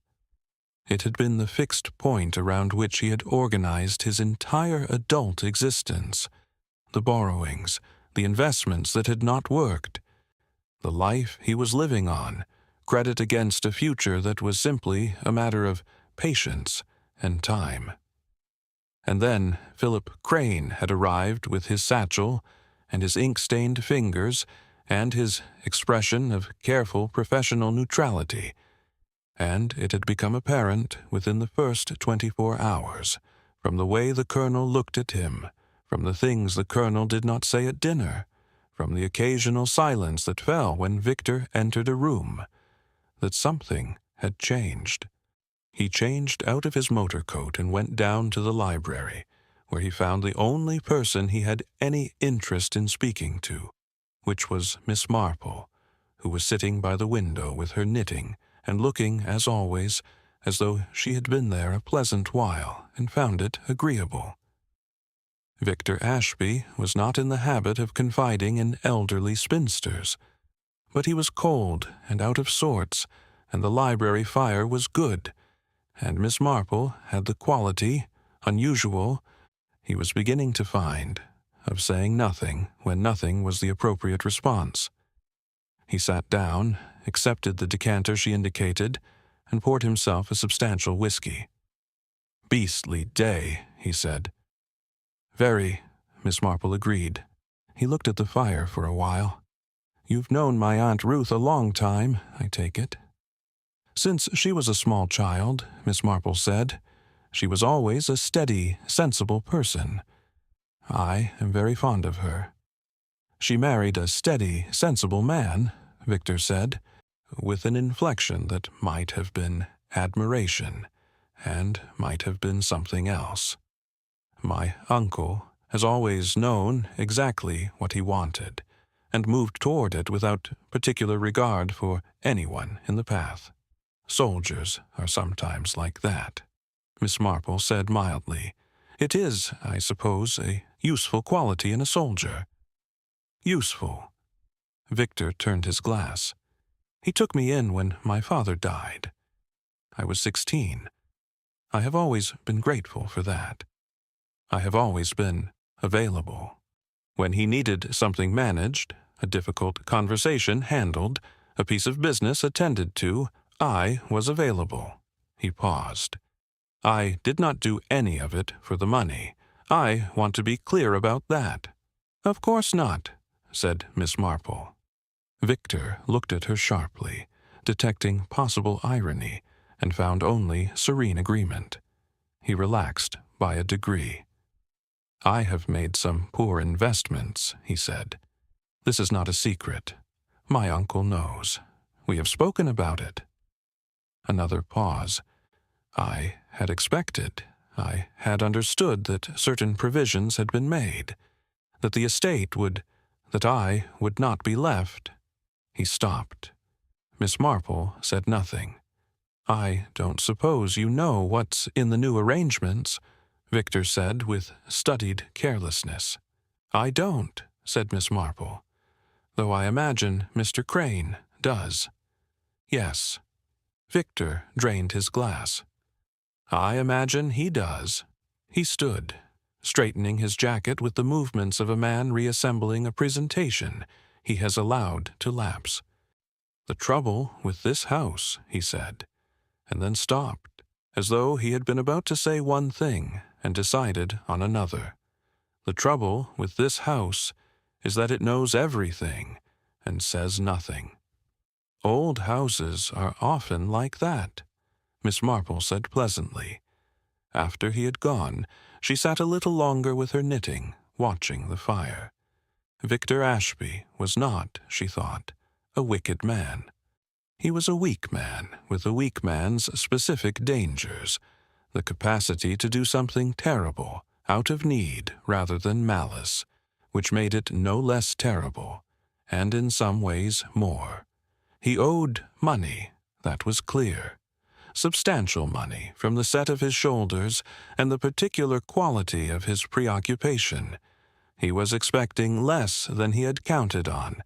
It had been the fixed point around which he had organized his entire adult existence, the borrowings, the investments that had not worked, the life he was living on, credit against a future that was simply a matter of patience and time. And then Philip Crane had arrived with his satchel and his ink-stained fingers and his expression of careful professional neutrality, and it had become apparent within the first 24 hours, from the way the colonel looked at him, from the things the colonel did not say at dinner, from the occasional silence that fell when Victor entered a room, that something had changed. He changed out of his motor coat and went down to the library, where he found the only person he had any interest in speaking to, which was Miss Marple, who was sitting by the window with her knitting and looking, as always, as though she had been there a pleasant while and found it agreeable. Victor Ashby was not in the habit of confiding in elderly spinsters, but he was cold and out of sorts, and the library fire was good, and Miss Marple had the quality, unusual, he was beginning to find, of saying nothing when nothing was the appropriate response. He sat down, accepted the decanter she indicated, and poured himself a substantial whiskey. "Beastly day," he said. "Very," Miss Marple agreed. He looked at the fire for a while. "You've known my Aunt Ruth a long time, I take it." "Since she was a small child," Miss Marple said, "she was always a steady, sensible person. I am very fond of her." "She married a steady, sensible man," Victor said, with an inflection that might have been admiration, and might have been something else. "My uncle has always known exactly what he wanted, and moved toward it without particular regard for anyone in the path. Soldiers are sometimes like that," Miss Marple said mildly. "It is, I suppose, a useful quality in a soldier." "Useful." Victor turned his glass. "He took me in when my father died. I was 16. I have always been grateful for that. I have always been available. When he needed something managed, a difficult conversation handled, a piece of business attended to, I was available." He paused. "I did not do any of it for the money. I want to be clear about that." "Of course not," said Miss Marple. Victor looked at her sharply, detecting possible irony, and found only serene agreement. He relaxed by a degree. "I have made some poor investments," he said. "This is not a secret. My uncle knows. We have spoken about it." Another pause. "I had expected, I had understood that certain provisions had been made, that the estate would, that I would not be left." He stopped. Miss Marple said nothing. "I don't suppose you know what's in the new arrangements," Victor said with studied carelessness. "I don't," said Miss Marple, "though I imagine Mr. Crane does." "Yes." Victor drained his glass. "I imagine he does." He stood, straightening his jacket with the movements of a man reassembling a presentation he has allowed to lapse. "The trouble with this house," he said, and then stopped, as though he had been about to say one thing and decided on another. "The trouble with this house is that it knows everything and says nothing." "Old houses are often like that," Miss Marple said pleasantly. After he had gone, she sat a little longer with her knitting, watching the fire. Victor Ashby was not, she thought, a wicked man. He was a weak man with a weak man's specific dangers, the capacity to do something terrible, out of need rather than malice, which made it no less terrible, and in some ways more. He owed money, that was clear. Substantial money from the set of his shoulders and the particular quality of his preoccupation. He was expecting less than he had counted on.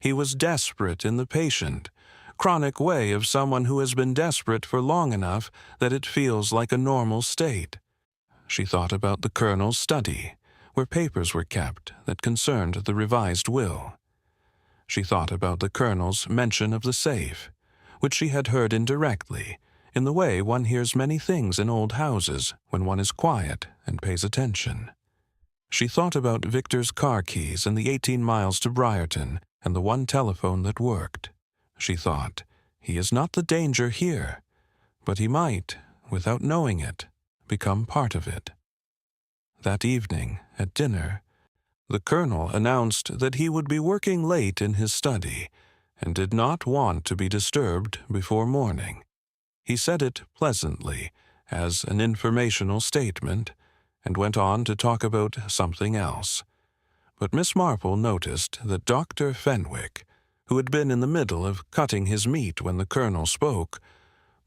He was desperate in the patient, chronic way of someone who has been desperate for long enough that it feels like a normal state. She thought about the Colonel's study, where papers were kept that concerned the revised will. She thought about the Colonel's mention of the safe, which she had heard indirectly, in the way one hears many things in old houses when one is quiet and pays attention. She thought about Victor's car keys and the 18 miles to Briarton and the one telephone that worked. She thought, he is not the danger here, but he might, without knowing it, become part of it. That evening, at dinner, the Colonel announced that he would be working late in his study and did not want to be disturbed before morning. He said it pleasantly, as an informational statement, and went on to talk about something else. But Miss Marple noticed that Dr. Fenwick, who had been in the middle of cutting his meat when the Colonel spoke,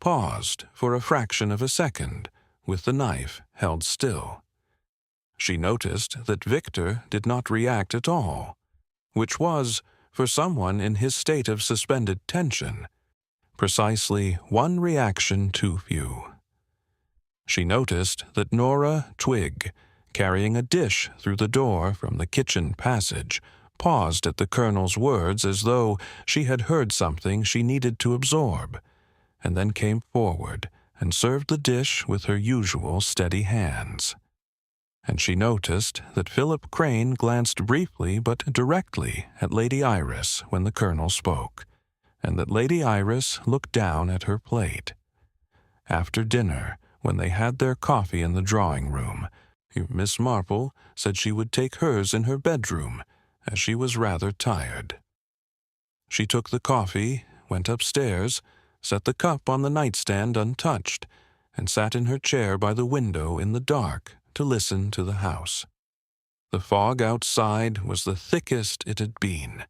paused for a fraction of a second, with the knife held still. She noticed that Victor did not react at all, which was, for someone in his state of suspended tension, precisely one reaction too few. She noticed that Nora Twigg carrying a dish through the door from the kitchen passage, paused at the Colonel's words as though she had heard something she needed to absorb, and then came forward and served the dish with her usual steady hands. And she noticed that Philip Crane glanced briefly but directly at Lady Iris when the Colonel spoke, and that Lady Iris looked down at her plate. After dinner, when they had their coffee in the drawing-room, Miss Marple said she would take hers in her bedroom, as she was rather tired. She took the coffee, went upstairs, set the cup on the nightstand untouched, and sat in her chair by the window in the dark to listen to the house. The fog outside was the thickest it had been.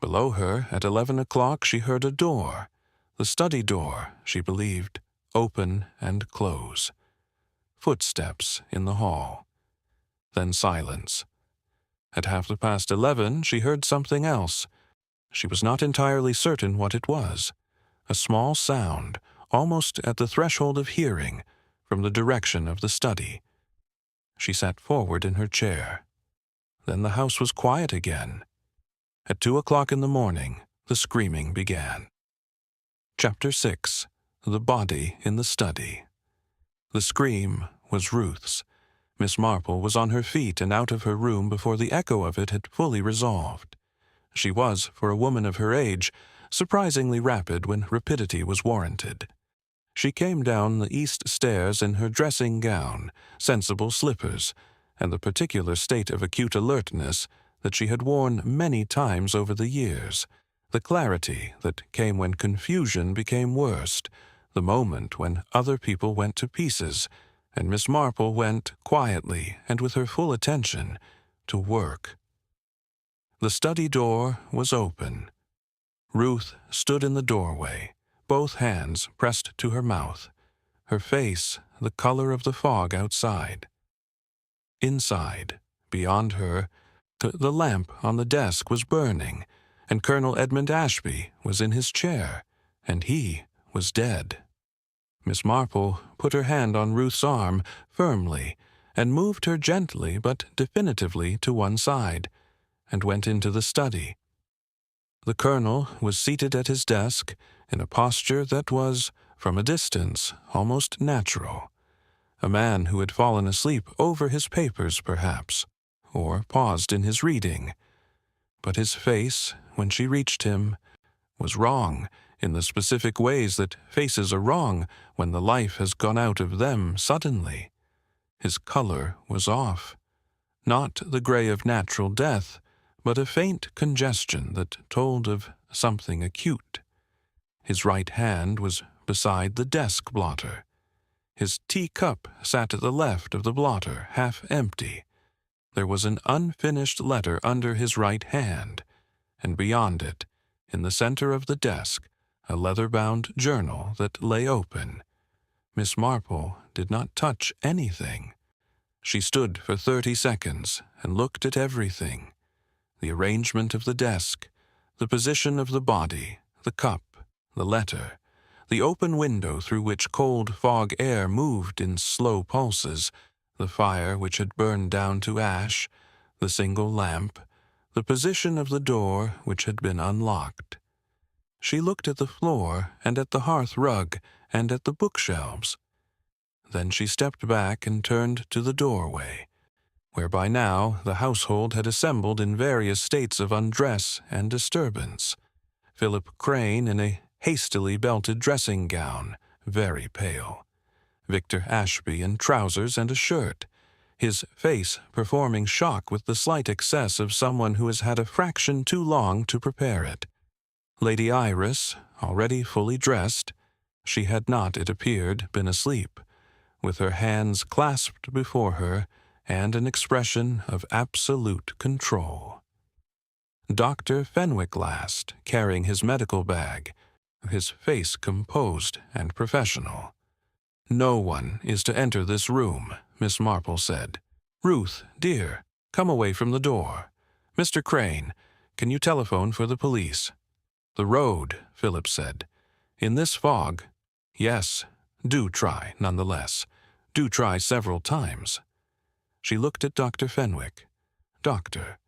Below her, at 11 o'clock, she heard a door, the study door, she believed, open and close. Footsteps in the hall. Then silence. At 11:30, she heard something else. She was not entirely certain what it was. A small sound, almost at the threshold of hearing, from the direction of the study. She sat forward in her chair. Then the house was quiet again. At 2 o'clock in the morning, the screaming began. Chapter 6. The Body in the Study. The scream was Ruth's. Miss Marple was on her feet and out of her room before the echo of it had fully resolved. She was, for a woman of her age, surprisingly rapid when rapidity was warranted. She came down the east stairs in her dressing gown, sensible slippers, and the particular state of acute alertness that she had worn many times over the years, the clarity that came when confusion became worst, the moment when other people went to pieces, and Miss Marple went quietly and with her full attention to work. The study door was open. Ruth stood in the doorway, both hands pressed to her mouth, her face the color of the fog outside. Inside, beyond her, the lamp on the desk was burning, and Colonel Edmund Ashby was in his chair, and he was dead. Miss Marple put her hand on Ruth's arm firmly and moved her gently but definitively to one side, and went into the study. The Colonel was seated at his desk in a posture that was, from a distance, almost natural. A man who had fallen asleep over his papers, perhaps, or paused in his reading. But his face, when she reached him, was wrong in the specific ways that faces are wrong when the life has gone out of them suddenly. His color was off. Not the gray of natural death, but a faint congestion that told of something acute. His right hand was beside the desk blotter. His teacup sat at the left of the blotter, half empty. There was an unfinished letter under his right hand, and beyond it, in the center of the desk, a leather-bound journal that lay open. Miss Marple did not touch anything. She stood for 30 seconds and looked at everything. The arrangement of the desk, the position of the body, the cup, the letter, the open window through which cold fog air moved in slow pulses, the fire which had burned down to ash, the single lamp, the position of the door which had been unlocked. She looked at the floor and at the hearth rug and at the bookshelves. Then she stepped back and turned to the doorway, where by now the household had assembled in various states of undress and disturbance. Philip Crane in a hastily belted dressing gown, very pale. Victor Ashby in trousers and a shirt, his face performing shock with the slight excess of someone who has had a fraction too long to prepare it. Lady Iris, already fully dressed, she had not, it appeared, been asleep, with her hands clasped before her and an expression of absolute control. Dr. Fenwick last, carrying his medical bag, his face composed and professional. "No one is to enter this room," Miss Marple said. "Ruth, dear, come away from the door. Mr. Crane, can you telephone for the police?" "The road," Philip said. "In this fog?" "Yes. Do try, nonetheless. Do try several times." She looked at Dr. Fenwick. "Doctor,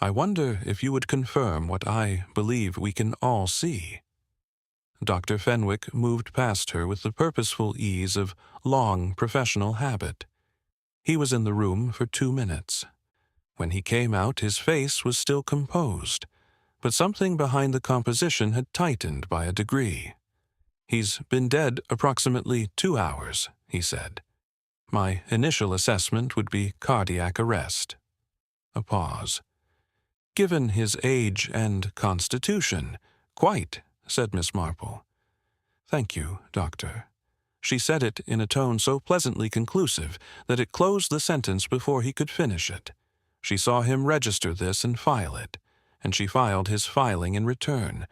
I wonder if you would confirm what I believe we can all see." Dr. Fenwick moved past her with the purposeful ease of long professional habit. He was in the room for 2 minutes. When he came out, his face was still composed, but something behind the composition had tightened by a degree. "He's been dead approximately 2 hours," he said. "My initial assessment would be cardiac arrest." A pause. "Given his age and constitution, quite," said Miss Marple. "Thank you, Doctor." She said it in a tone so pleasantly conclusive that it closed the sentence before he could finish it. She saw him register this and file it, and she filed his filing in return.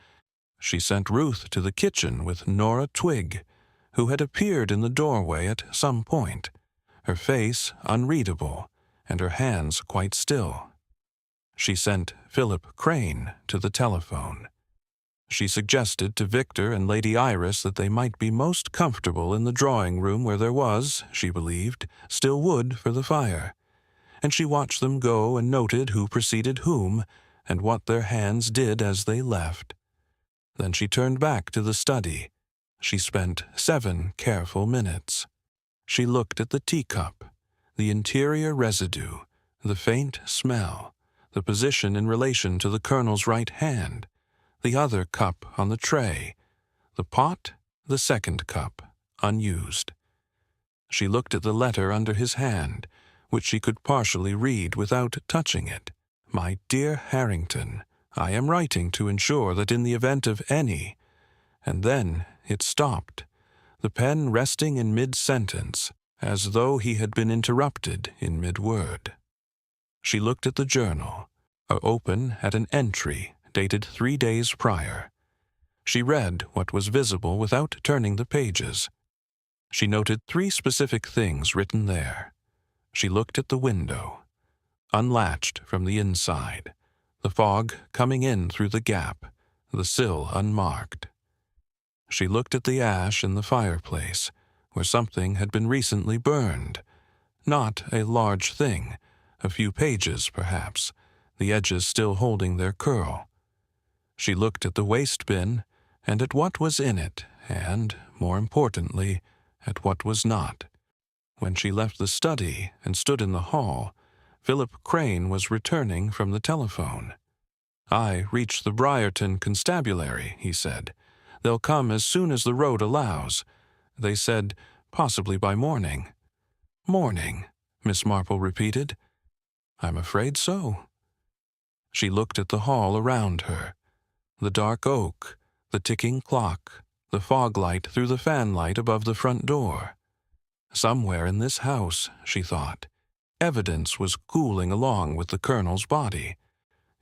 She sent Ruth to the kitchen with Nora Twigg, who had appeared in the doorway at some point, her face unreadable and her hands quite still. She sent Philip Crane to the telephone. She suggested to Victor and Lady Iris that they might be most comfortable in the drawing room where there was, she believed, still wood for the fire, and she watched them go and noted who preceded whom and what their hands did as they left. Then she turned back to the study. She spent 7 careful minutes. She looked at the teacup, the interior residue, the faint smell, the position in relation to the Colonel's right hand, the other cup on the tray, the pot, the second cup, unused. She looked at the letter under his hand, which she could partially read without touching it. "My dear Harrington, I am writing to ensure that in the event of any—" And then it stopped, the pen resting in mid-sentence, as though he had been interrupted in mid-word. She looked at the journal, open at an entry dated 3 days prior. She read what was visible without turning the pages. She noted 3 specific things written there. She looked at the window, unlatched from the inside, the fog coming in through the gap, the sill unmarked. She looked at the ash in the fireplace, where something had been recently burned. Not a large thing, a few pages perhaps, the edges still holding their curl. She looked at the waste bin, and at what was in it, and, more importantly, at what was not. When she left the study and stood in the hall, Philip Crane was returning from the telephone. "I reached the Briarton Constabulary," he said. "They'll come as soon as the road allows. They said possibly by morning." "Morning," Miss Marple repeated. "I'm afraid so." She looked at the hall around her. The dark oak, the ticking clock, the fog light through the fanlight above the front door. Somewhere in this house, she thought, evidence was cooling along with the Colonel's body.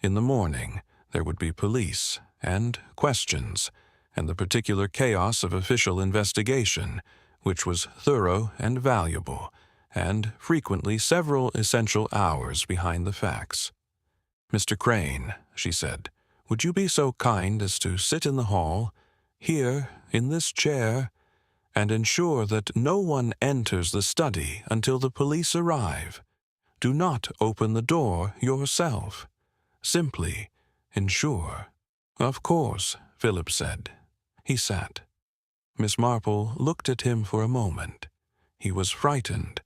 In the morning, there would be police and questions, and the particular chaos of official investigation, which was thorough and valuable, and frequently several essential hours behind the facts. "Mr. Crane," she said, "would you be so kind as to sit in the hall, here, in this chair, and ensure that no one enters the study until the police arrive? Do not open the door yourself. Simply ensure." "Of course," Philip said. He sat. Miss Marple looked at him for a moment. He was frightened,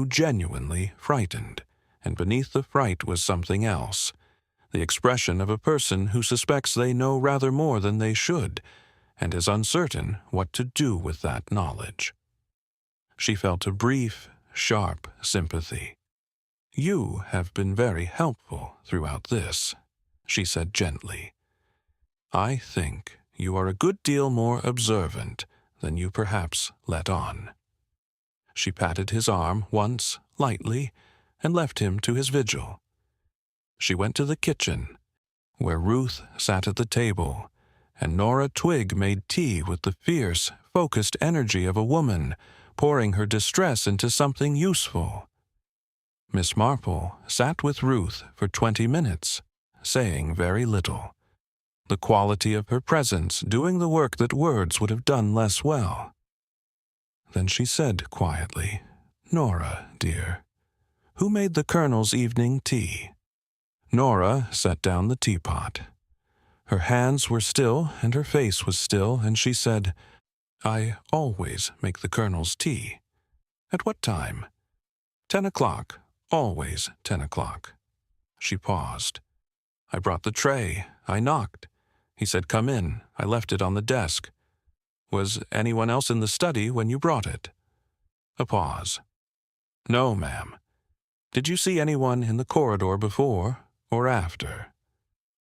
genuinely frightened, and beneath the fright was something else, the expression of a person who suspects they know rather more than they should, and is uncertain what to do with that knowledge. She felt a brief, sharp sympathy. "You have been very helpful throughout this," she said gently. "I think you are a good deal more observant than you perhaps let on." She patted his arm once, lightly, and left him to his vigil. She went to the kitchen, where Ruth sat at the table, and Nora Twigg made tea with the fierce, focused energy of a woman, pouring her distress into something useful. Miss Marple sat with Ruth for 20 minutes, saying very little, the quality of her presence doing the work that words would have done less well. Then she said quietly, "Nora, dear, Who made the Colonel's evening tea? Nora set down the teapot. Her hands were still and her face was still, and she said, "I always make the Colonel's tea." "At what time?" 10 o'clock, always 10 o'clock. She paused. "I brought the tray. I knocked. He said, 'Come in.' I left it on the desk." "Was anyone else in the study when you brought it?" A pause. "No, ma'am." "Did you see anyone in the corridor before or after?"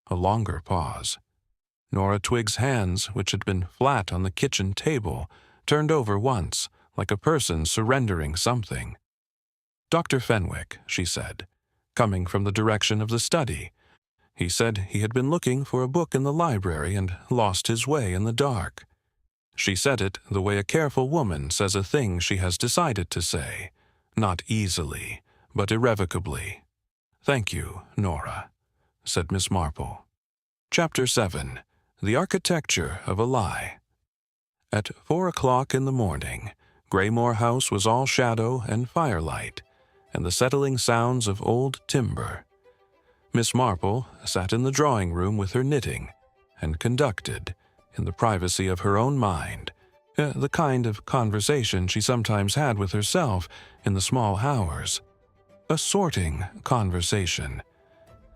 A longer pause. Nora Twigg's hands, which had been flat on the kitchen table, turned over once, like a person surrendering something. "Dr. Fenwick," she said, coming from the direction of the study. "He said he had been looking for a book in the library and lost his way in the dark." She said it the way a careful woman says a thing she has decided to say, not easily, but irrevocably. "Thank you, Nora," said Miss Marple. Chapter 7. The Architecture of a Lie. At 4 o'clock in the morning, Greymoor House was all shadow and firelight, and the settling sounds of old timber. Miss Marple sat in the drawing-room with her knitting, and conducted, in the privacy of her own mind, the kind of conversation she sometimes had with herself in the small hours. A sorting conversation.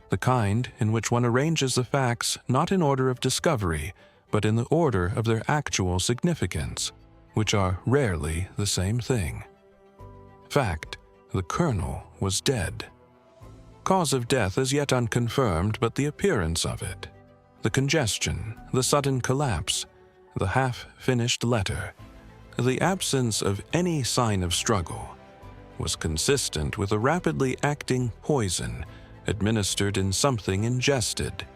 The kind in which one arranges the facts not in order of discovery, but in the order of their actual significance, which are rarely the same thing. Fact: the Colonel was dead. Cause of death as yet unconfirmed, but the appearance of it. The congestion, the sudden collapse, the half-finished letter, the absence of any sign of struggle, was consistent with a rapidly acting poison administered in something ingested.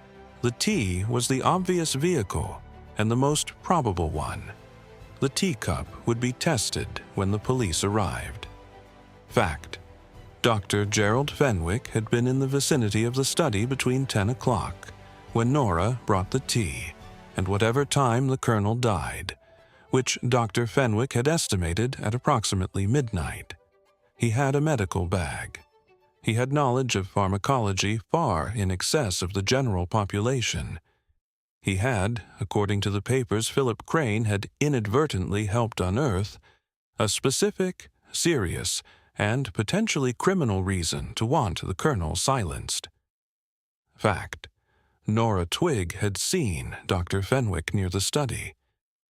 The tea was the obvious vehicle and the most probable one. The teacup would be tested when the police arrived. Fact: Dr. Gerald Fenwick had been in the vicinity of the study between 10 o'clock, when Nora brought the tea, and whatever time the Colonel died, which Dr. Fenwick had estimated at approximately midnight. He had a medical bag. He had knowledge of pharmacology far in excess of the general population. He had, according to the papers Philip Crane had inadvertently helped unearth, a specific, serious, and potentially criminal reason to want the Colonel silenced. Fact: Nora Twigg had seen Dr. Fenwick near the study.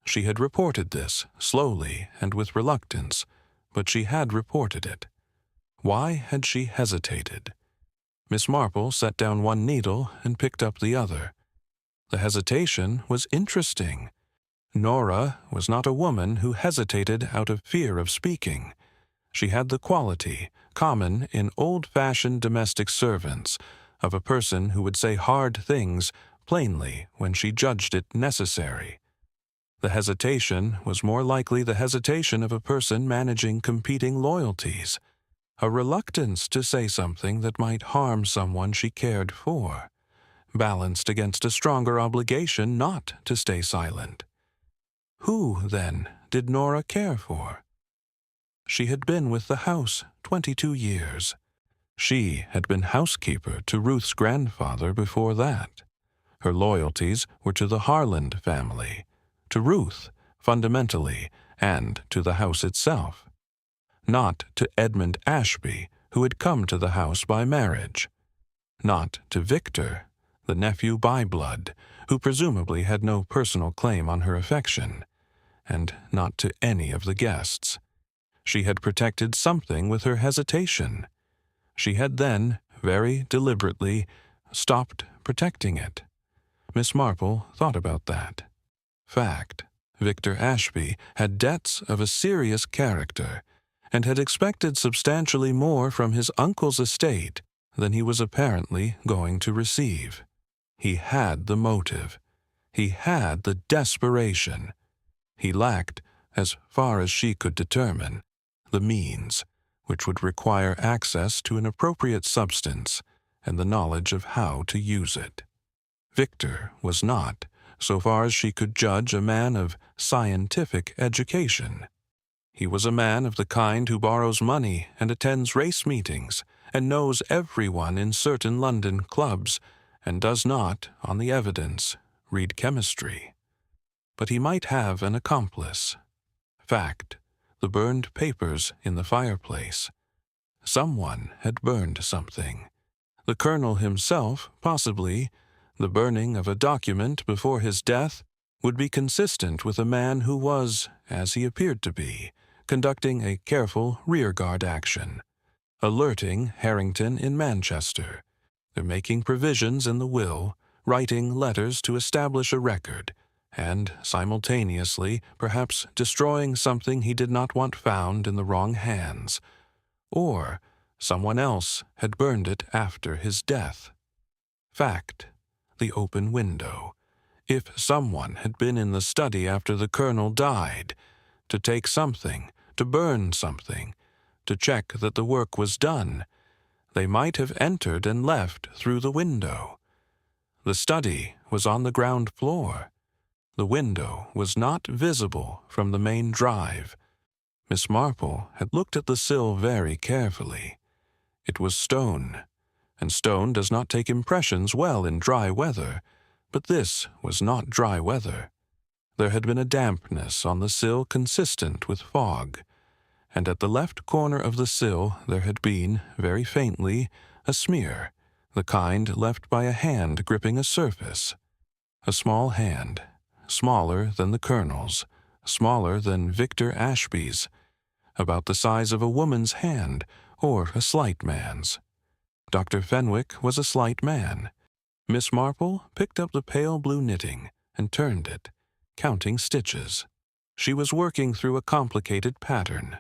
She had reported this, slowly and with reluctance, but she had reported it. Why had she hesitated? Miss Marple set down one needle and picked up the other. The hesitation was interesting. Nora was not a woman who hesitated out of fear of speaking. She had the quality, common in old-fashioned domestic servants, of a person who would say hard things plainly when she judged it necessary. The hesitation was more likely the hesitation of a person managing competing loyalties, a reluctance to say something that might harm someone she cared for, balanced against a stronger obligation not to stay silent. Who, then, did Nora care for? She had been with the house 22 years. She had been housekeeper to Ruth's grandfather before that. Her loyalties were to the Harland family, to Ruth, fundamentally, and to the house itself. Not to Edmund Ashby, who had come to the house by marriage. Not to Victor, the nephew by blood, who presumably had no personal claim on her affection. And not to any of the guests. She had protected something with her hesitation. She had then, very deliberately, stopped protecting it. Miss Marple thought about that. Fact: Victor Ashby had debts of a serious character, and had expected substantially more from his uncle's estate than he was apparently going to receive. He had the motive. He had the desperation. He lacked, as far as she could determine, the means, which would require access to an appropriate substance and the knowledge of how to use it. Victor was not, so far as she could judge, a man of scientific education. He was a man of the kind who borrows money and attends race meetings and knows everyone in certain London clubs, and does not, on the evidence, read chemistry. But he might have an accomplice. Fact: the burned papers in the fireplace. Someone had burned something. The colonel himself, possibly. The burning of a document before his death would be consistent with a man who was, as he appeared to be, conducting a careful rearguard action, alerting Harrington in Manchester. They're making provisions in the will, writing letters to establish a record, and simultaneously perhaps destroying something he did not want found in the wrong hands. Or someone else had burned it after his death. Fact: the open window. If someone had been in the study after the colonel died, to take something, to burn something, to check that the work was done, they might have entered and left through the window. The study was on the ground floor. The window was not visible from the main drive. Miss Marple had looked at the sill very carefully. It was stone, and stone does not take impressions well in dry weather, but this was not dry weather. There had been a dampness on the sill consistent with fog, and at the left corner of the sill there had been, very faintly, a smear, the kind left by a hand gripping a surface. A small hand, smaller than the colonel's, smaller than Victor Ashby's, about the size of a woman's hand or a slight man's. Dr. Fenwick was a slight man. Miss Marple picked up the pale blue knitting and turned it, counting stitches. She was working through a complicated pattern,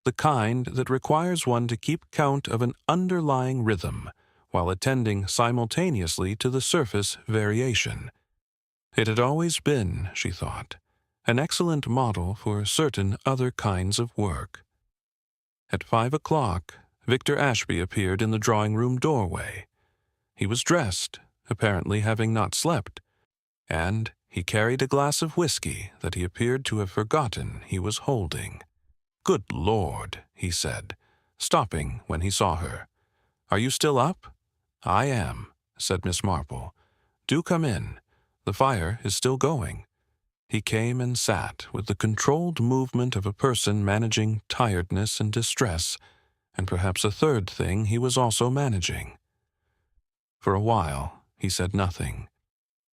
the kind that requires one to keep count of an underlying rhythm while attending simultaneously to the surface variation. It had always been, she thought, an excellent model for certain other kinds of work. At 5 o'clock, Victor Ashby appeared in the drawing-room doorway. He was dressed, apparently having not slept, and he carried a glass of whiskey that he appeared to have forgotten he was holding. "Good Lord," he said, stopping when he saw her. "Are you still up?" "I am," said Miss Marple. "Do come in. The fire is still going." He came and sat with the controlled movement of a person managing tiredness and distress, and perhaps a third thing he was also managing. For a while, he said nothing.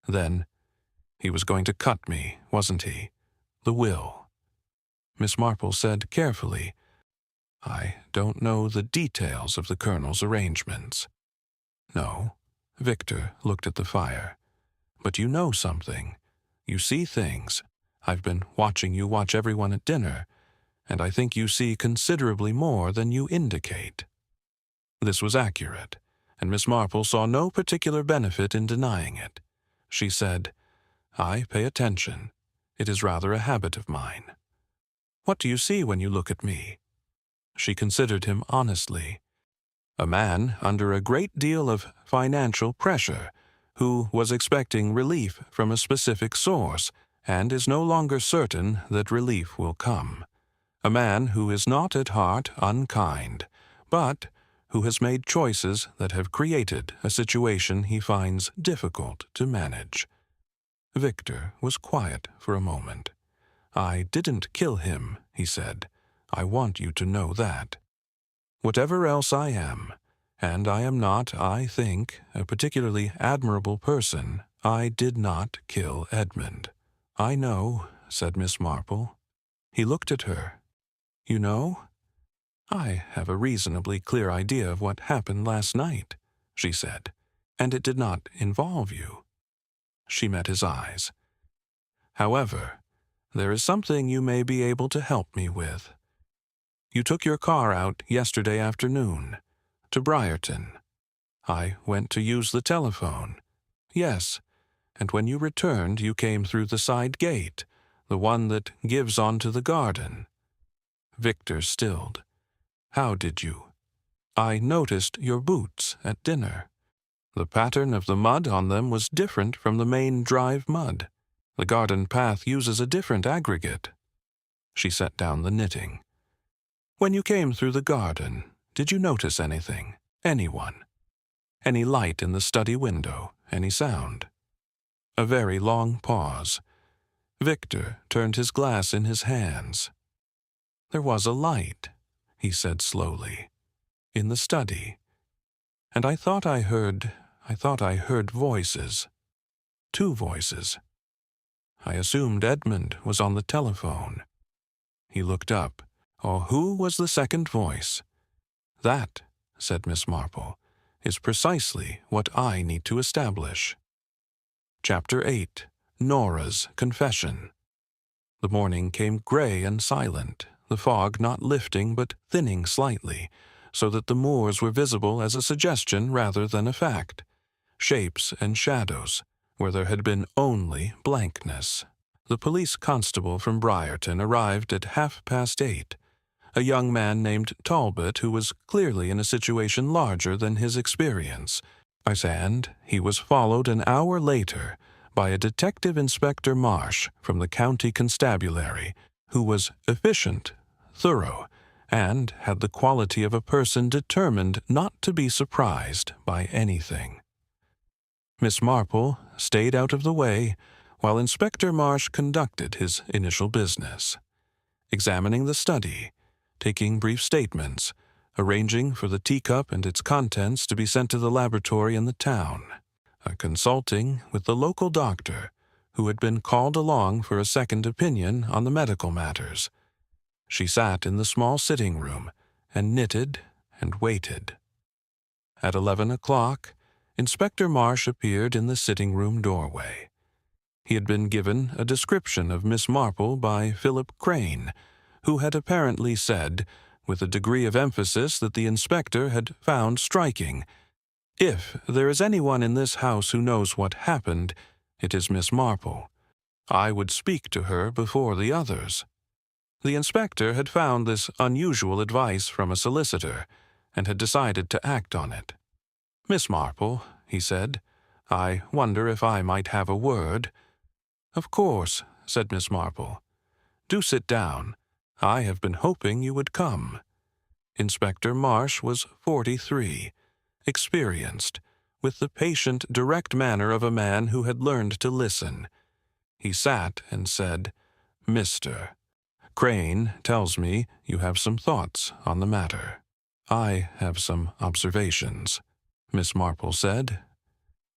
Then, he was going to cut me, wasn't he? The will. Miss Marple said carefully, "I don't know the details of the colonel's arrangements." "No." Victor looked at the fire. "But you know something. You see things. I've been watching you watch everyone at dinner, and I think you see considerably more than you indicate." This was accurate, and Miss Marple saw no particular benefit in denying it. She said, "I pay attention. It is rather a habit of mine." "What do you see when you look at me?" She considered him honestly. A man under a great deal of financial pressure, who was expecting relief from a specific source, and is no longer certain that relief will come. A man who is not at heart unkind, but who has made choices that have created a situation he finds difficult to manage. Victor was quiet for a moment. "I didn't kill him," he said. "I want you to know that. Whatever else I am, and I am not, I think, a particularly admirable person, I did not kill Edmund." "I know," said Miss Marple. He looked at her. "You know?" "I have a reasonably clear idea of what happened last night," she said, "and it did not involve you." She met his eyes. "However, there is something you may be able to help me with. You took your car out yesterday afternoon, to Briarton. I went to use the telephone. Yes, and when you returned you came through the side gate, the one that gives onto the garden." Victor stilled. "How did you?" "I noticed your boots at dinner. The pattern of the mud on them was different from the main drive mud. The garden path uses a different aggregate." She set down the knitting. "When you came through the garden, did you notice anything?" anyone. Any light in the study window, any sound. A very long pause. Victor turned his glass in his hands. "There was a light," he said slowly, "in the study. And I thought I heard voices. 2 voices. I assumed Edmund was on the telephone." He looked up. "Oh, who was the second voice?" "That," said Miss Marple, "is precisely what I need to establish." Chapter 8. Nora's Confession. The morning came gray and silent, the fog not lifting but thinning slightly, so that the moors were visible as a suggestion rather than a fact. Shapes and shadows, where there had been only blankness. The police constable from Briarton arrived at 8:30. A young man named Talbot who was clearly in a situation larger than his experience. And he was followed an hour later by a Detective Inspector Marsh from the County Constabulary, who was efficient, thorough, and had the quality of a person determined not to be surprised by anything. Miss Marple stayed out of the way while Inspector Marsh conducted his initial business, examining the study, taking brief statements, arranging for the teacup and its contents to be sent to the laboratory in the town, consulting with the local doctor, who had been called along for a second opinion on the medical matters. She sat in the small sitting room and knitted and waited. At 11 o'clock, Inspector Marsh appeared in the sitting room doorway. He had been given a description of Miss Marple by Philip Crane, who had apparently said, with a degree of emphasis that the inspector had found striking, "If there is anyone in this house who knows what happened, it is Miss Marple. I would speak to her before the others." The inspector had found this unusual advice from a solicitor, and had decided to act on it. "Miss Marple," he said, "I wonder if I might have a word." "Of course," said Miss Marple. "Do sit down. I have been hoping you would come." Inspector Marsh was 43, experienced, with the patient, direct manner of a man who had learned to listen. He sat and said, "Mr. Crane tells me you have some thoughts on the matter." "I have some observations," Miss Marple said.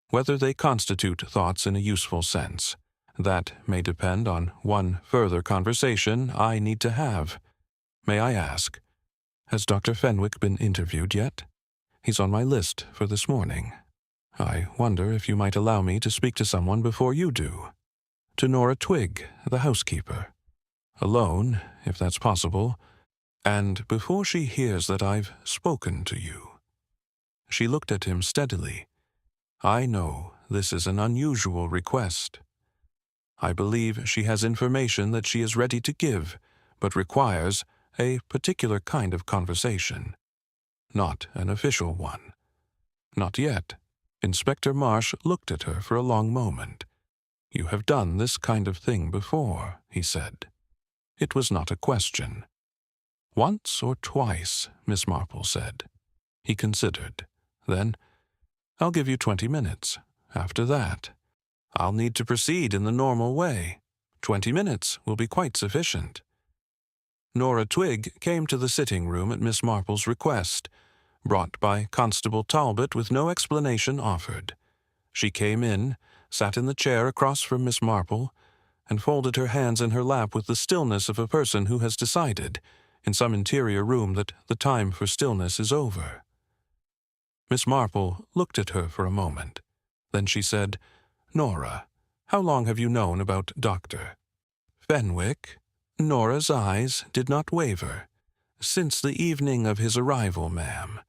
"Whether they constitute thoughts in a useful sense, that may depend on one further conversation I need to have. May I ask, has Dr. Fenwick been interviewed yet? He's on my list for this morning. I wonder if you might allow me to speak to someone before you do. To Nora Twigg, the housekeeper. Alone, if that's possible, and before she hears that I've spoken to you." She looked at him steadily. "I know this is an unusual request. I believe she has information that she is ready to give, but requires a particular kind of conversation. Not an official one." "Not yet." Inspector Marsh looked at her for a long moment. "You have done this kind of thing before," he said. It was not a question. "Once or twice," Miss Marple said. He considered. Then, "I'll give you 20 minutes. After that, I'll need to proceed in the normal way. 20 minutes will be quite sufficient." Nora Twigg came to the sitting room at Miss Marple's request, brought by Constable Talbot with no explanation offered. She came in, sat in the chair across from Miss Marple, and folded her hands in her lap with the stillness of a person who has decided, in some interior room, that the time for stillness is over. Miss Marple looked at her for a moment. Then she said, "Nora, how long have you known about Dr. Fenwick?" Nora's eyes did not waver. "Since the evening of his arrival, ma'am.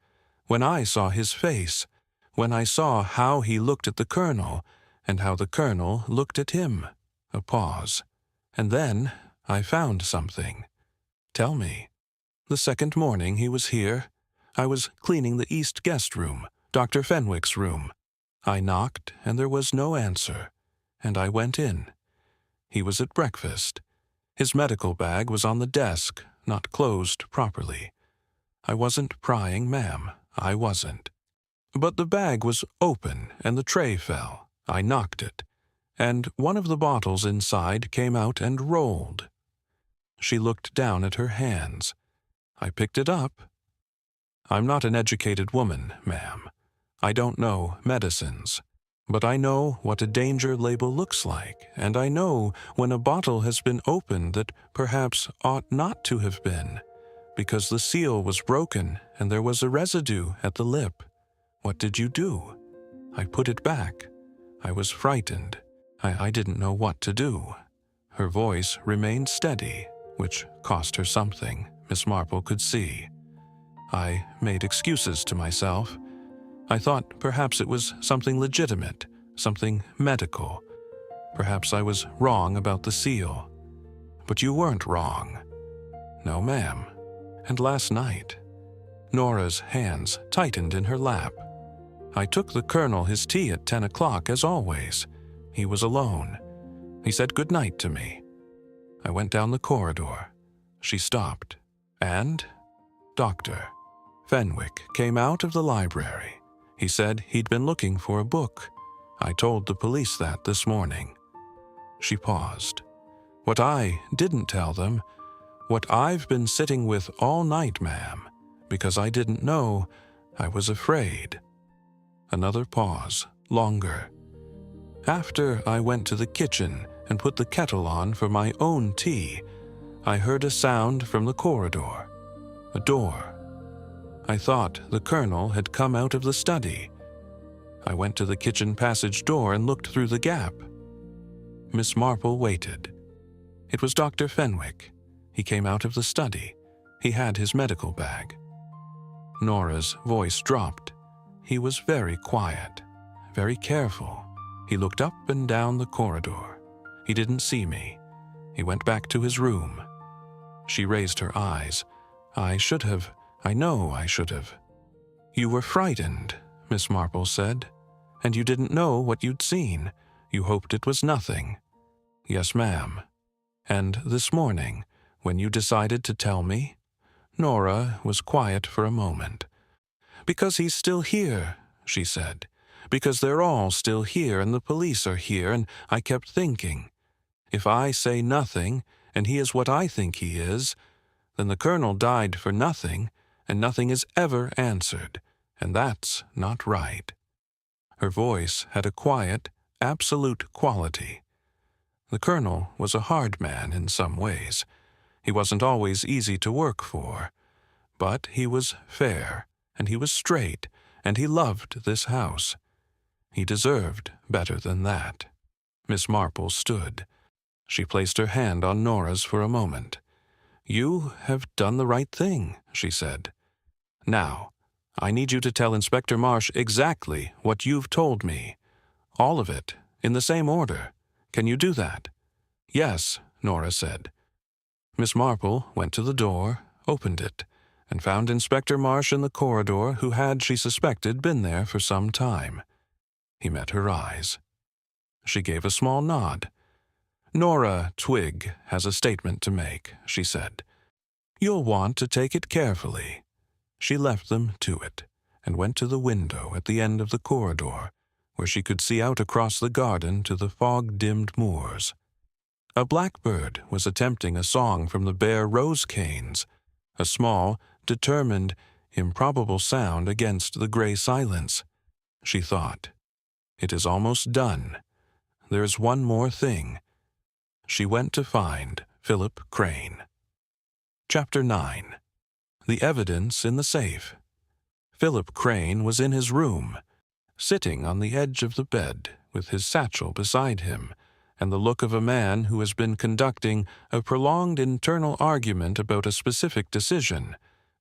When I saw his face, when I saw how he looked at the Colonel, and how the Colonel looked at him." A pause. "And then I found something." "Tell me." "The second morning he was here, I was cleaning the east guest room, Dr. Fenwick's room. I knocked, and there was no answer, and I went in. He was at breakfast. His medical bag was on the desk, not closed properly. I wasn't prying, ma'am. I wasn't. But the bag was open and the tray fell. I knocked it, and one of the bottles inside came out and rolled. She looked down at her hands. I picked it up. I'm not an educated woman, ma'am. I don't know medicines. But I know what a danger label looks like, and I know when a bottle has been opened that perhaps ought not to have been, because the seal was broken and there was a residue at the lip. What did you do? I put it back. I was frightened. I didn't know what to do. Her voice remained steady, which cost her something, Miss Marple could see. I made excuses to myself. I thought perhaps it was something legitimate, something medical. Perhaps I was wrong about the seal. But you weren't wrong. No, ma'am. And last night, Nora's hands tightened in her lap. I took the Colonel his tea at 10 o'clock, as always. He was alone. He said good night to me. I went down the corridor. She stopped. And Dr. Fenwick came out of the library. He said he'd been looking for a book. I told the police that this morning. She paused. What I didn't tell them, what I've been sitting with all night, ma'am, because I didn't know, I was afraid. Another pause, longer. After I went to the kitchen and put the kettle on for my own tea, I heard a sound from the corridor. A door. I thought the Colonel had come out of the study. I went to the kitchen passage door and looked through the gap. Miss Marple waited. It was Dr. Fenwick. He came out of the study. He had his medical bag. Nora's voice dropped. He was very quiet, very careful. He looked up and down the corridor. He didn't see me. He went back to his room. She raised her eyes. I know I should have. You were frightened, Miss Marple said, and you didn't know what you'd seen. You hoped it was nothing. Yes, ma'am. And this morning, when you decided to tell me, Nora was quiet for a moment. Because he's still here, she said. Because they're all still here and the police are here, and I kept thinking, if I say nothing, and he is what I think he is, then the Colonel died for nothing, and nothing is ever answered, and that's not right. Her voice had a quiet, absolute quality. The Colonel was a hard man in some ways. He wasn't always easy to work for, but he was fair, and he was straight, and he loved this house. He deserved better than that. Miss Marple stood. She placed her hand on Nora's for a moment. You have done the right thing, she said. Now, I need you to tell Inspector Marsh exactly what you've told me. All of it, in the same order. Can you do that? Yes, Nora said. Miss Marple went to the door, opened it, and found Inspector Marsh in the corridor, who had, she suspected, been there for some time. He met her eyes. She gave a small nod. Nora Twigg has a statement to make, she said. You'll want to take it carefully. She left them to it, and went to the window at the end of the corridor, where she could see out across the garden to the fog-dimmed moors. A blackbird was attempting a song from the bare rose canes, a small, determined, improbable sound against the gray silence. She thought, it is almost done. There's one more thing. She went to find Philip Crane. Chapter 9. The evidence in the safe. Philip Crane was in his room, sitting on the edge of the bed with his satchel beside him, and the look of a man who has been conducting a prolonged internal argument about a specific decision,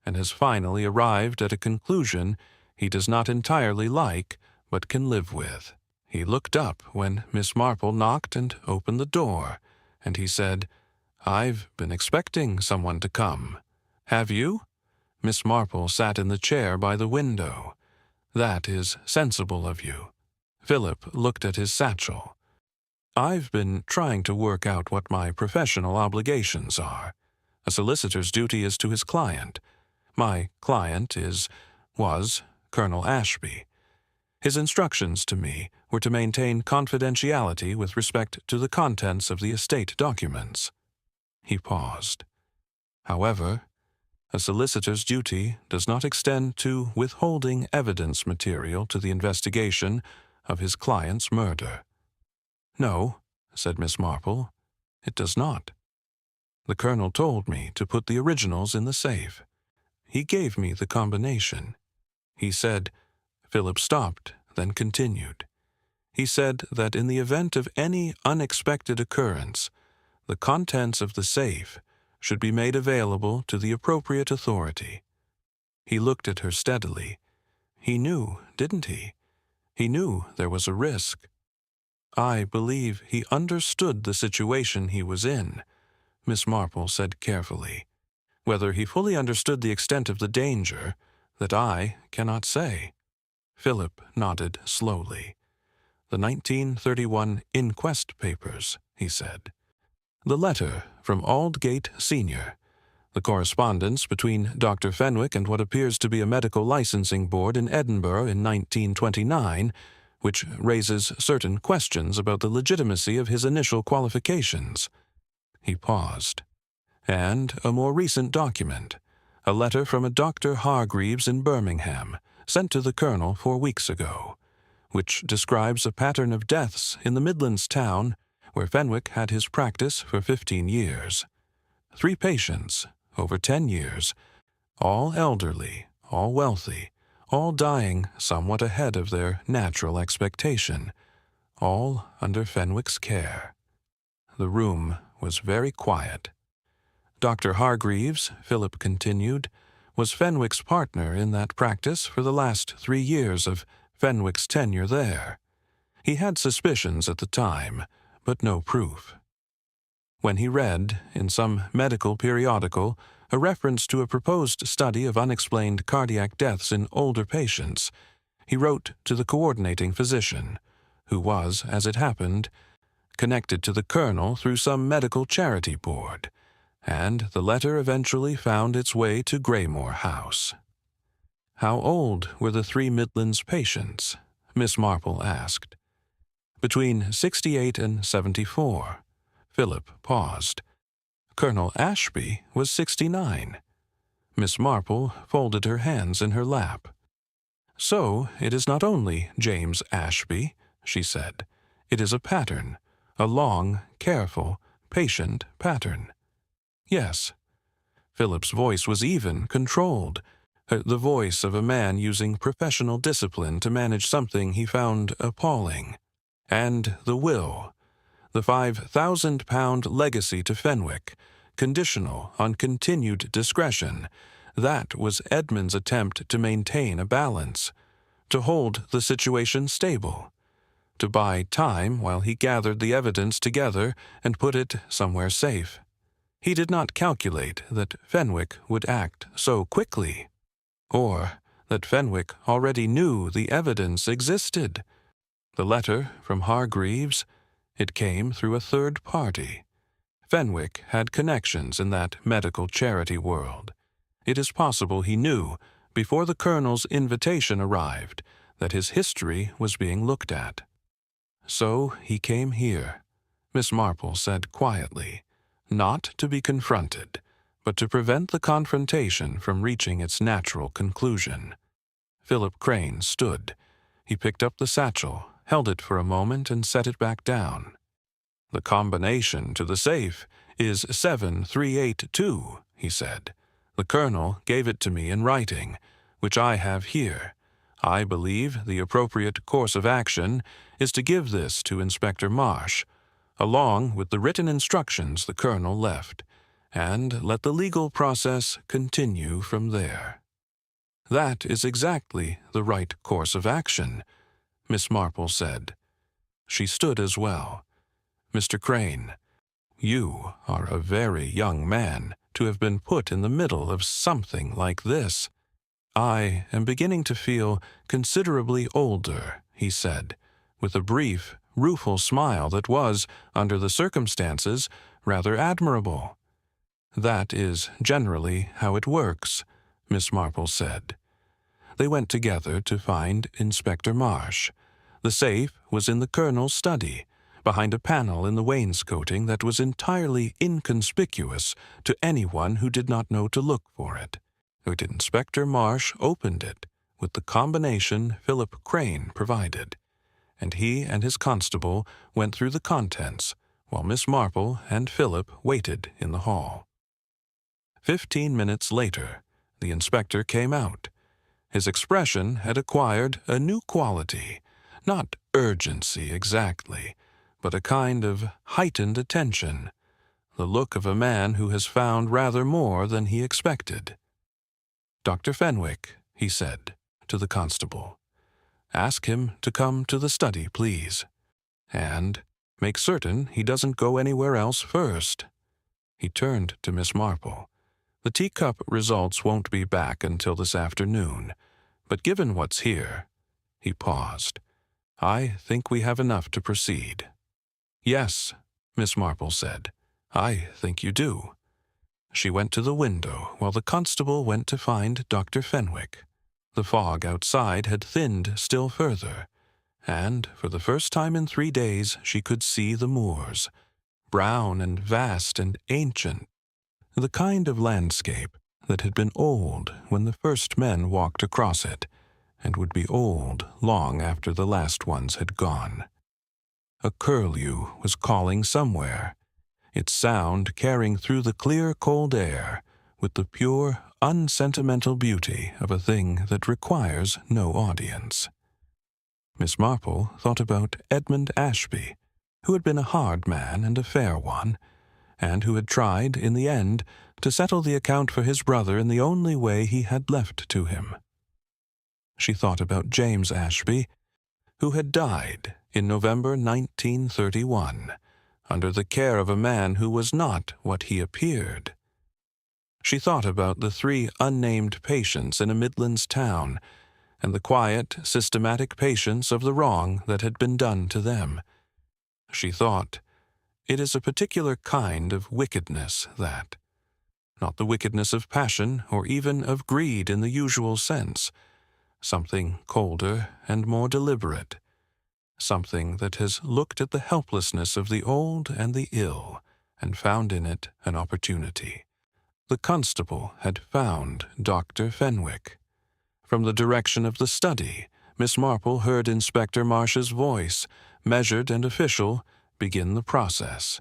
and has finally arrived at a conclusion he does not entirely like, but can live with. He looked up when Miss Marple knocked and opened the door, and he said, I've been expecting someone to come. Have you? Miss Marple sat in the chair by the window. That is sensible of you. Philip looked at his satchel. I've been trying to work out what my professional obligations are. A solicitor's duty is to his client. My client is, was Colonel Ashby. His instructions to me were to maintain confidentiality with respect to the contents of the estate documents. He paused. However, a solicitor's duty does not extend to withholding evidence material to the investigation of his client's murder. No, said Miss Marple, it does not. The colonel told me to put the originals in the safe. He gave me the combination. He said, Philip stopped, then continued. He said that in the event of any unexpected occurrence, the contents of the safe should be made available to the appropriate authority. He looked at her steadily. He knew, didn't he? He knew there was a risk. I believe he understood the situation he was in, Miss Marple said carefully. Whether he fully understood the extent of the danger, that I cannot say. Philip nodded slowly. The 1931 inquest papers, he said. The letter from Aldgate Sr., the correspondence between Dr. Fenwick and what appears to be a medical licensing board in Edinburgh in 1929, which raises certain questions about the legitimacy of his initial qualifications. He paused. And a more recent document, a letter from a Dr. Hargreaves in Birmingham, sent to the colonel 4 weeks ago, which describes a pattern of deaths in the Midlands town where Fenwick had his practice for 15 years. 3 patients, over 10 years, all elderly, all wealthy, all dying somewhat ahead of their natural expectation, all under Fenwick's care. The room was very quiet. Dr. Hargreaves, Philip continued, was Fenwick's partner in that practice for the last 3 years of Fenwick's tenure there. He had suspicions at the time, but no proof. When he read, in some medical periodical, a reference to a proposed study of unexplained cardiac deaths in older patients, he wrote to the coordinating physician, who was, as it happened, connected to the colonel through some medical charity board, and the letter eventually found its way to Greymoor House. How old were the 3 Midlands patients? Miss Marple asked. Between 68 and 74. Philip paused. Colonel Ashby was 69. Miss Marple folded her hands in her lap. So it is not only James Ashby, she said. It is a pattern, a long, careful, patient pattern. Yes. Philip's voice was even, controlled, the voice of a man using professional discipline to manage something he found appalling. And the will, the £5,000 legacy to Fenwick, conditional on continued discretion, that was Edmund's attempt to maintain a balance, to hold the situation stable, to buy time while he gathered the evidence together and put it somewhere safe. He did not calculate that Fenwick would act so quickly, or that Fenwick already knew the evidence existed. The letter from Hargreaves, it came through a third party. Fenwick had connections in that medical charity world. It is possible he knew, before the colonel's invitation arrived, that his history was being looked at. So he came here, Miss Marple said quietly, not to be confronted, but to prevent the confrontation from reaching its natural conclusion. Philip Crane stood. He picked up the satchel, held it for a moment, and set it back down. The combination to the safe is 7382, he said. The colonel gave it to me in writing, which I have here. I believe the appropriate course of action is to give this to Inspector Marsh, along with the written instructions the colonel left, and let the legal process continue from there. That is exactly the right course of action, Miss Marple said. She stood as well. Mr. Crane, you are a very young man to have been put in the middle of something like this. I am beginning to feel considerably older, he said, with a brief, rueful smile that was, under the circumstances, rather admirable. That is generally how it works, Miss Marple said. They went together to find Inspector Marsh. The safe was in the colonel's study, behind a panel in the wainscoting that was entirely inconspicuous to anyone who did not know to look for it. Inspector Marsh opened it with the combination Philip Crane provided, and he and his constable went through the contents, while Miss Marple and Philip waited in the hall. 15 minutes later, the inspector came out. His expression had acquired a new quality, not urgency exactly, but a kind of heightened attention, the look of a man who has found rather more than he expected. "Dr. Fenwick," he said to the constable, "ask him to come to the study, please. And make certain he doesn't go anywhere else first." He turned to Miss Marple. "The teacup results won't be back until this afternoon, but given what's here—" He paused. "I think we have enough to proceed." "Yes," Miss Marple said. "I think you do." She went to the window while the constable went to find Dr. Fenwick. The fog outside had thinned still further, and for the first time in 3 days she could see the moors, brown and vast and ancient, the kind of landscape that had been old when the first men walked across it, and would be old long after the last ones had gone. A curlew was calling somewhere, its sound carrying through the clear, cold air with the pure, unsentimental beauty of a thing that requires no audience. Miss Marple thought about Edmund Ashby, who had been a hard man and a fair one, and who had tried, in the end, to settle the account for his brother in the only way he had left to him. She thought about James Ashby, who had died in November 1931, under the care of a man who was not what he appeared. She thought about the 3 unnamed patients in a Midlands town, and the quiet, systematic patience of the wrong that had been done to them. She thought, it is a particular kind of wickedness that, not the wickedness of passion or even of greed in the usual sense, something colder and more deliberate, something that has looked at the helplessness of the old and the ill and found in it an opportunity. The constable had found Dr. Fenwick. From the direction of the study, Miss Marple heard Inspector Marsh's voice, measured and official, begin the process.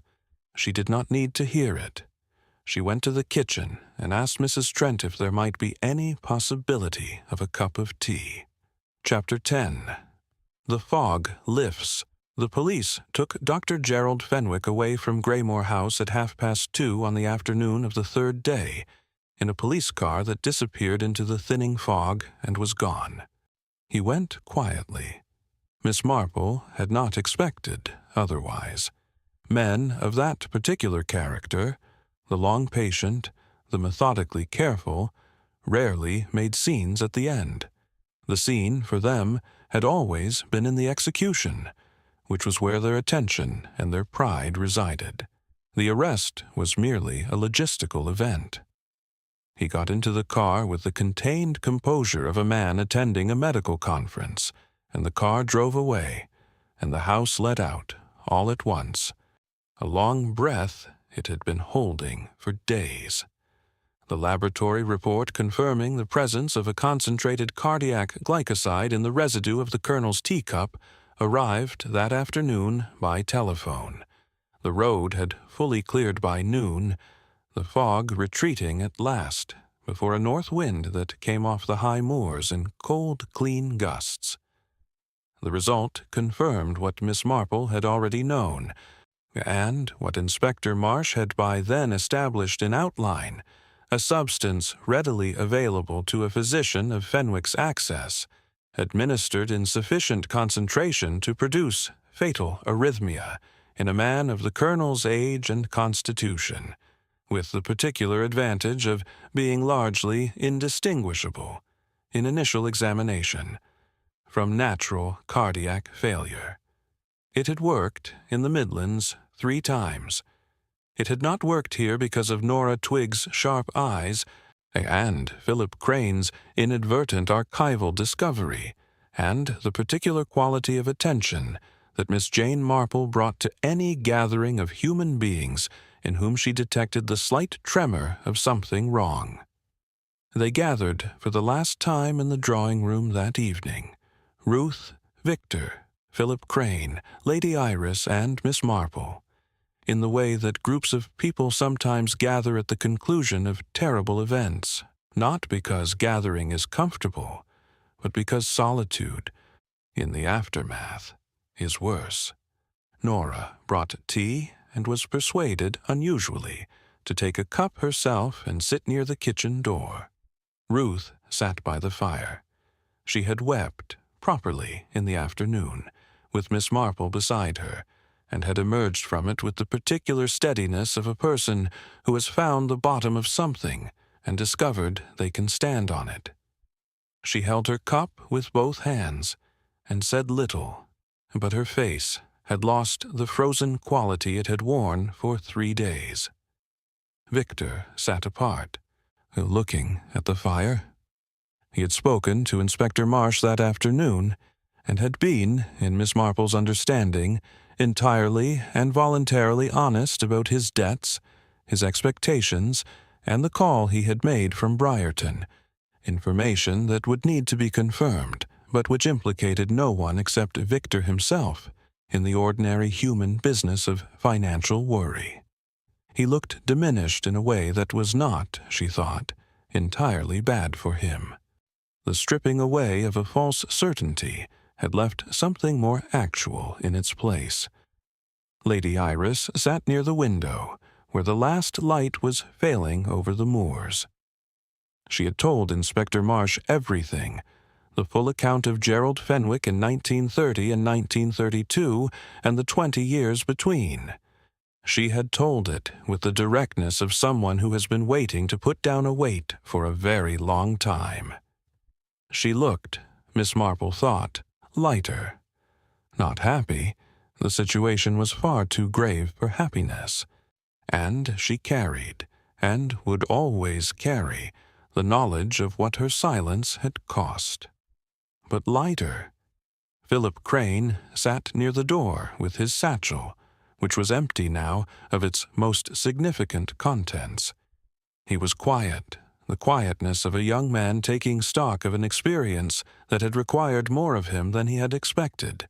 She did not need to hear it. She went to the kitchen and asked Mrs. Trent if there might be any possibility of a cup of tea. Chapter 10. The fog lifts. The police took Dr. Gerald Fenwick away from Greymoor House at 2:30 on the afternoon of the 3rd day, in a police car that disappeared into the thinning fog and was gone. He went quietly. Miss Marple had not expected otherwise. Men of that particular character, the long patient, the methodically careful, rarely made scenes at the end. The scene, for them, had always been in the execution, which was where their attention and their pride resided. The arrest was merely a logistical event. He got into the car with the contained composure of a man attending a medical conference, and the car drove away, and the house let out, all at once, a long breath it had been holding for days. The laboratory report confirming the presence of a concentrated cardiac glycoside in the residue of the colonel's teacup arrived that afternoon by telephone. The road had fully cleared by noon, the fog retreating at last before a north wind that came off the high moors in cold, clean gusts. The result confirmed what Miss Marple had already known, and what Inspector Marsh had by then established in outline, a substance readily available to a physician of Fenwick's access, administered in sufficient concentration to produce fatal arrhythmia in a man of the colonel's age and constitution, with the particular advantage of being largely indistinguishable, in initial examination, from natural cardiac failure. It had worked in the Midlands 3 times. It had not worked here because of Nora Twiggs' sharp eyes, and Philip Crane's inadvertent archival discovery, and the particular quality of attention that Miss Jane Marple brought to any gathering of human beings in whom she detected the slight tremor of something wrong. They gathered for the last time in the drawing-room that evening. Ruth, Victor, Philip Crane, Lady Iris, and Miss Marple, in the way that groups of people sometimes gather at the conclusion of terrible events, not because gathering is comfortable, but because solitude, in the aftermath, is worse. Nora brought tea and was persuaded, unusually, to take a cup herself and sit near the kitchen door. Ruth sat by the fire. She had wept, properly, in the afternoon, with Miss Marple beside her, and had emerged from it with the particular steadiness of a person who has found the bottom of something and discovered they can stand on it. She held her cup with both hands and said little, but her face had lost the frozen quality it had worn for 3 days. Victor sat apart, looking at the fire. He had spoken to Inspector Marsh that afternoon, and had been, in Miss Marple's understanding, entirely and voluntarily honest about his debts, his expectations, and the call he had made from Briarton, information that would need to be confirmed, but which implicated no one except Victor himself in the ordinary human business of financial worry. He looked diminished in a way that was not, she thought, entirely bad for him. The stripping away of a false certainty had left something more actual in its place. Lady Iris sat near the window, where the last light was failing over the moors. She had told Inspector Marsh everything, the full account of Gerald Fenwick in 1930 and 1932 and the 20 years between. She had told it with the directness of someone who has been waiting to put down a weight for a very long time. She looked, Miss Marple thought, lighter. Not happy. The situation was far too grave for happiness. And she carried, and would always carry, the knowledge of what her silence had cost. But lighter. Philip Crane sat near the door with his satchel, which was empty now of its most significant contents. He was quiet, the quietness of a young man taking stock of an experience that had required more of him than he had expected,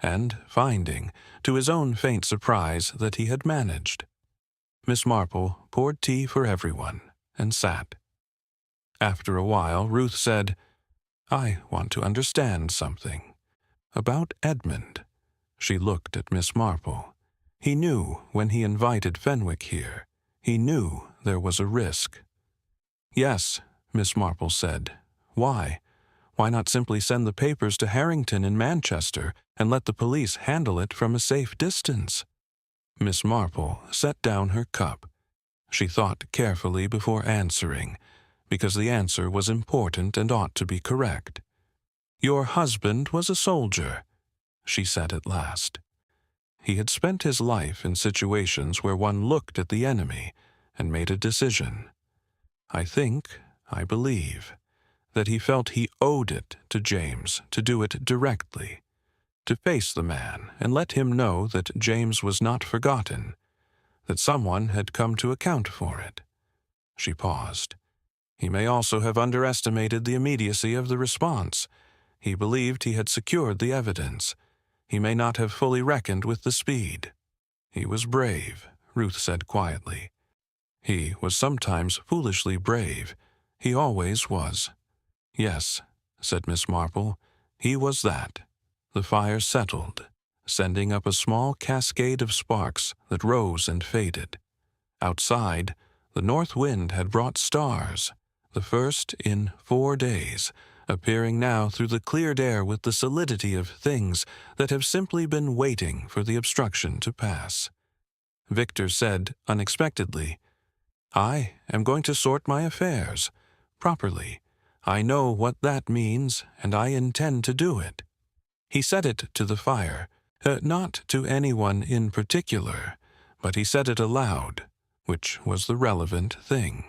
and finding, to his own faint surprise, that he had managed. Miss Marple poured tea for everyone, and sat. After a while, Ruth said, "I want to understand something. About Edmund." She looked at Miss Marple. He knew when he invited Fenwick here. He knew there was a risk. "Yes," Miss Marple said. "Why? Why not simply send the papers to Harrington in Manchester and let the police handle it from a safe distance?" Miss Marple set down her cup. She thought carefully before answering, because the answer was important and ought to be correct. "Your husband was a soldier," she said at last. He had spent his life in situations where one looked at the enemy and made a decision. I believe, that he felt he owed it to James to do it directly, to face the man and let him know that James was not forgotten, that someone had come to account for it. She paused. He may also have underestimated the immediacy of the response. He believed he had secured the evidence. He may not have fully reckoned with the speed. He was brave, Ruth said quietly. He was sometimes foolishly brave. He always was. "Yes," said Miss Marple, "he was that." The fire settled, sending up a small cascade of sparks that rose and faded. Outside, the north wind had brought stars, the first in 4 days, appearing now through the cleared air with the solidity of things that have simply been waiting for the obstruction to pass. Victor said, unexpectedly, "I am going to sort my affairs, properly. I know what that means, and I intend to do it." He said it to the fire, not to anyone in particular, but he said it aloud, which was the relevant thing.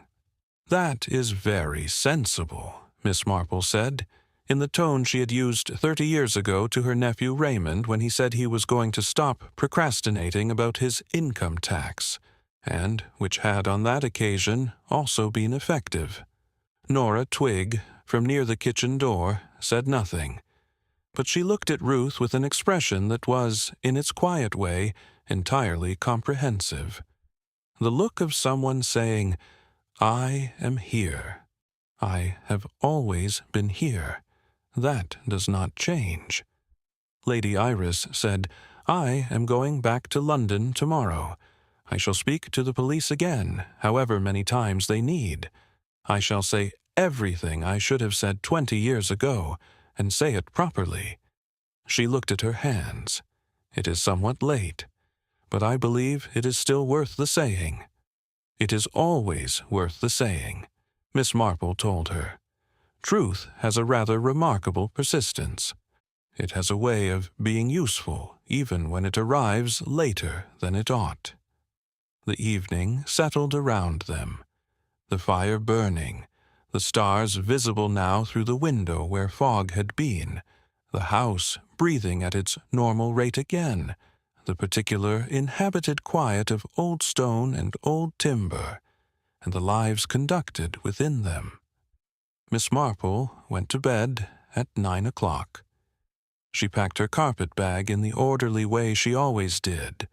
"That is very sensible," Miss Marple said, in the tone she had used 30 years ago to her nephew Raymond when he said he was going to stop procrastinating about his income tax, and which had on that occasion also been effective. Nora Twigg, from near the kitchen door, said nothing, but she looked at Ruth with an expression that was, in its quiet way, entirely comprehensive. The look of someone saying, "I am here. I have always been here. That does not change." Lady Iris said, "I am going back to London tomorrow. I shall speak to the police again, however many times they need. I shall say everything I should have said 20 years ago, and say it properly." She looked at her hands. "It is somewhat late, but I believe it is still worth the saying." "It is always worth the saying," Miss Marple told her. "Truth has a rather remarkable persistence. It has a way of being useful even when it arrives later than it ought." The evening settled around them, the fire burning, the stars visible now through the window where fog had been, the house breathing at its normal rate again, the particular inhabited quiet of old stone and old timber, and the lives conducted within them. Miss Marple went to bed at 9 o'clock. She packed her carpet-bag in the orderly way she always did,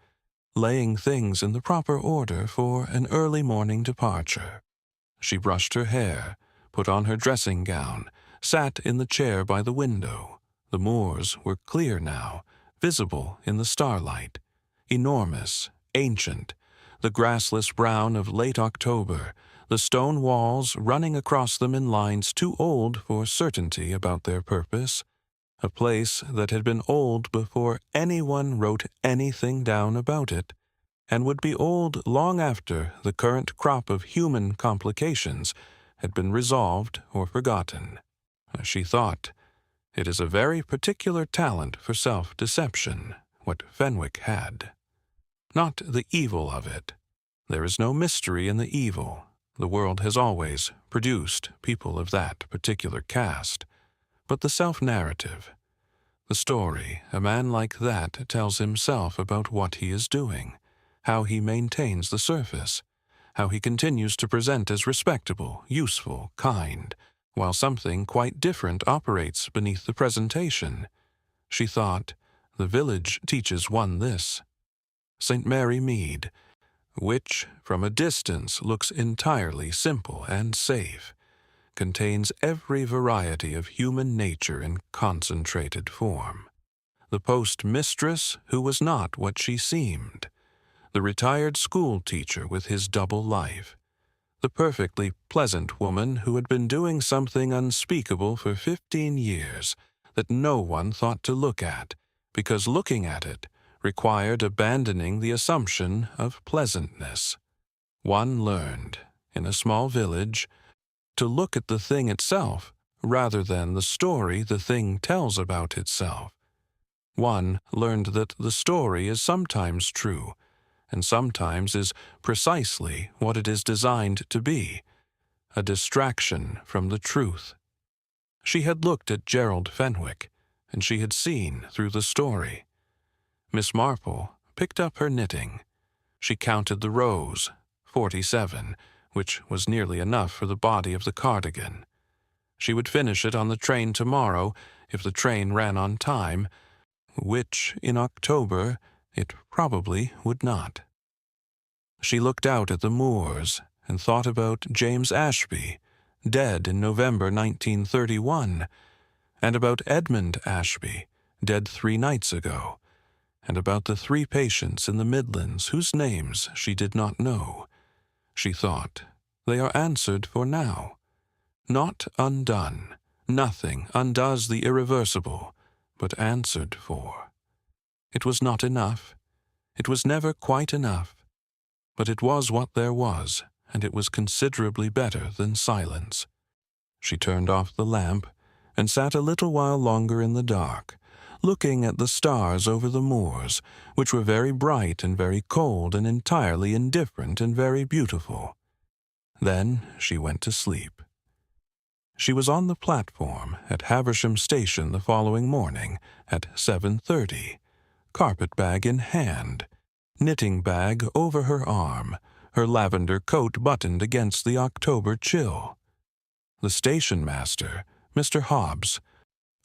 laying things in the proper order for an early morning departure. She brushed her hair, put on her dressing gown, sat in the chair by the window. The moors were clear now, visible in the starlight, enormous, ancient, the grassless brown of late October, the stone walls running across them in lines too old for certainty about their purpose, a place that had been old before anyone wrote anything down about it, and would be old long after the current crop of human complications had been resolved or forgotten. She thought, "It is a very particular talent for self-deception, what Fenwick had. Not the evil of it. There is no mystery in the evil. The world has always produced people of that particular cast. But the self-narrative, the story a man like that tells himself about what he is doing, how he maintains the surface, how he continues to present as respectable, useful, kind, while something quite different operates beneath the presentation. She thought, the village teaches one this. St. Mary Mead, which from a distance looks entirely simple and safe, contains every variety of human nature in concentrated form. The postmistress who was not what she seemed, the retired school teacher with his double life, the perfectly pleasant woman who had been doing something unspeakable for 15 years that no one thought to look at, because looking at it required abandoning the assumption of pleasantness. One learned, in a small village, to look at the thing itself rather than the story the thing tells about itself. One learned that the story is sometimes true, and sometimes is precisely what it is designed to be, a distraction from the truth. She had looked at Gerald Fenwick, and she had seen through the story. Miss Marple picked up her knitting. She counted the rows, 47, which was nearly enough for the body of the cardigan. She would finish it on the train tomorrow if the train ran on time, which in October it probably would not. She looked out at the moors and thought about James Ashby, dead in November 1931, and about Edmund Ashby, dead 3 nights ago, and about the 3 patients in the Midlands whose names she did not know. She thought, they are answered for now. Not undone. Nothing undoes the irreversible, but answered for. It was not enough. It was never quite enough. But it was what there was, and it was considerably better than silence. She turned off the lamp and sat a little while longer in the dark, looking at the stars over the moors, which were very bright and very cold and entirely indifferent and very beautiful. Then she went to sleep. She was on the platform at Haversham Station the following morning at 7:30, carpet-bag in hand, knitting bag over her arm, her lavender coat buttoned against the October chill. The station-master, Mr. Hobbs,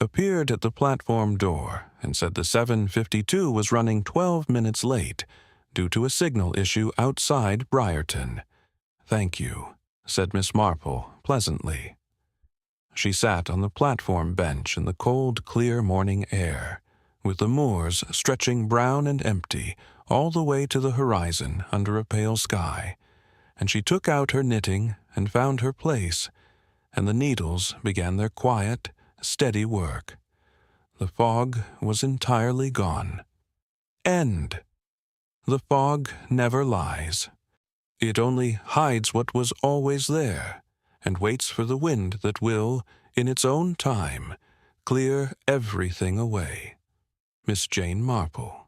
appeared at the platform door and said the 7:52 was running 12 minutes late due to a signal issue outside Briarton. "Thank you," said Miss Marple pleasantly. She sat on the platform bench in the cold, clear morning air, with the moors stretching brown and empty all the way to the horizon under a pale sky, and she took out her knitting and found her place, and the needles began their quiet, steady work. The fog was entirely gone. End. The fog never lies. It only hides what was always there, and waits for the wind that will, in its own time, clear everything away. Miss Jane Marple.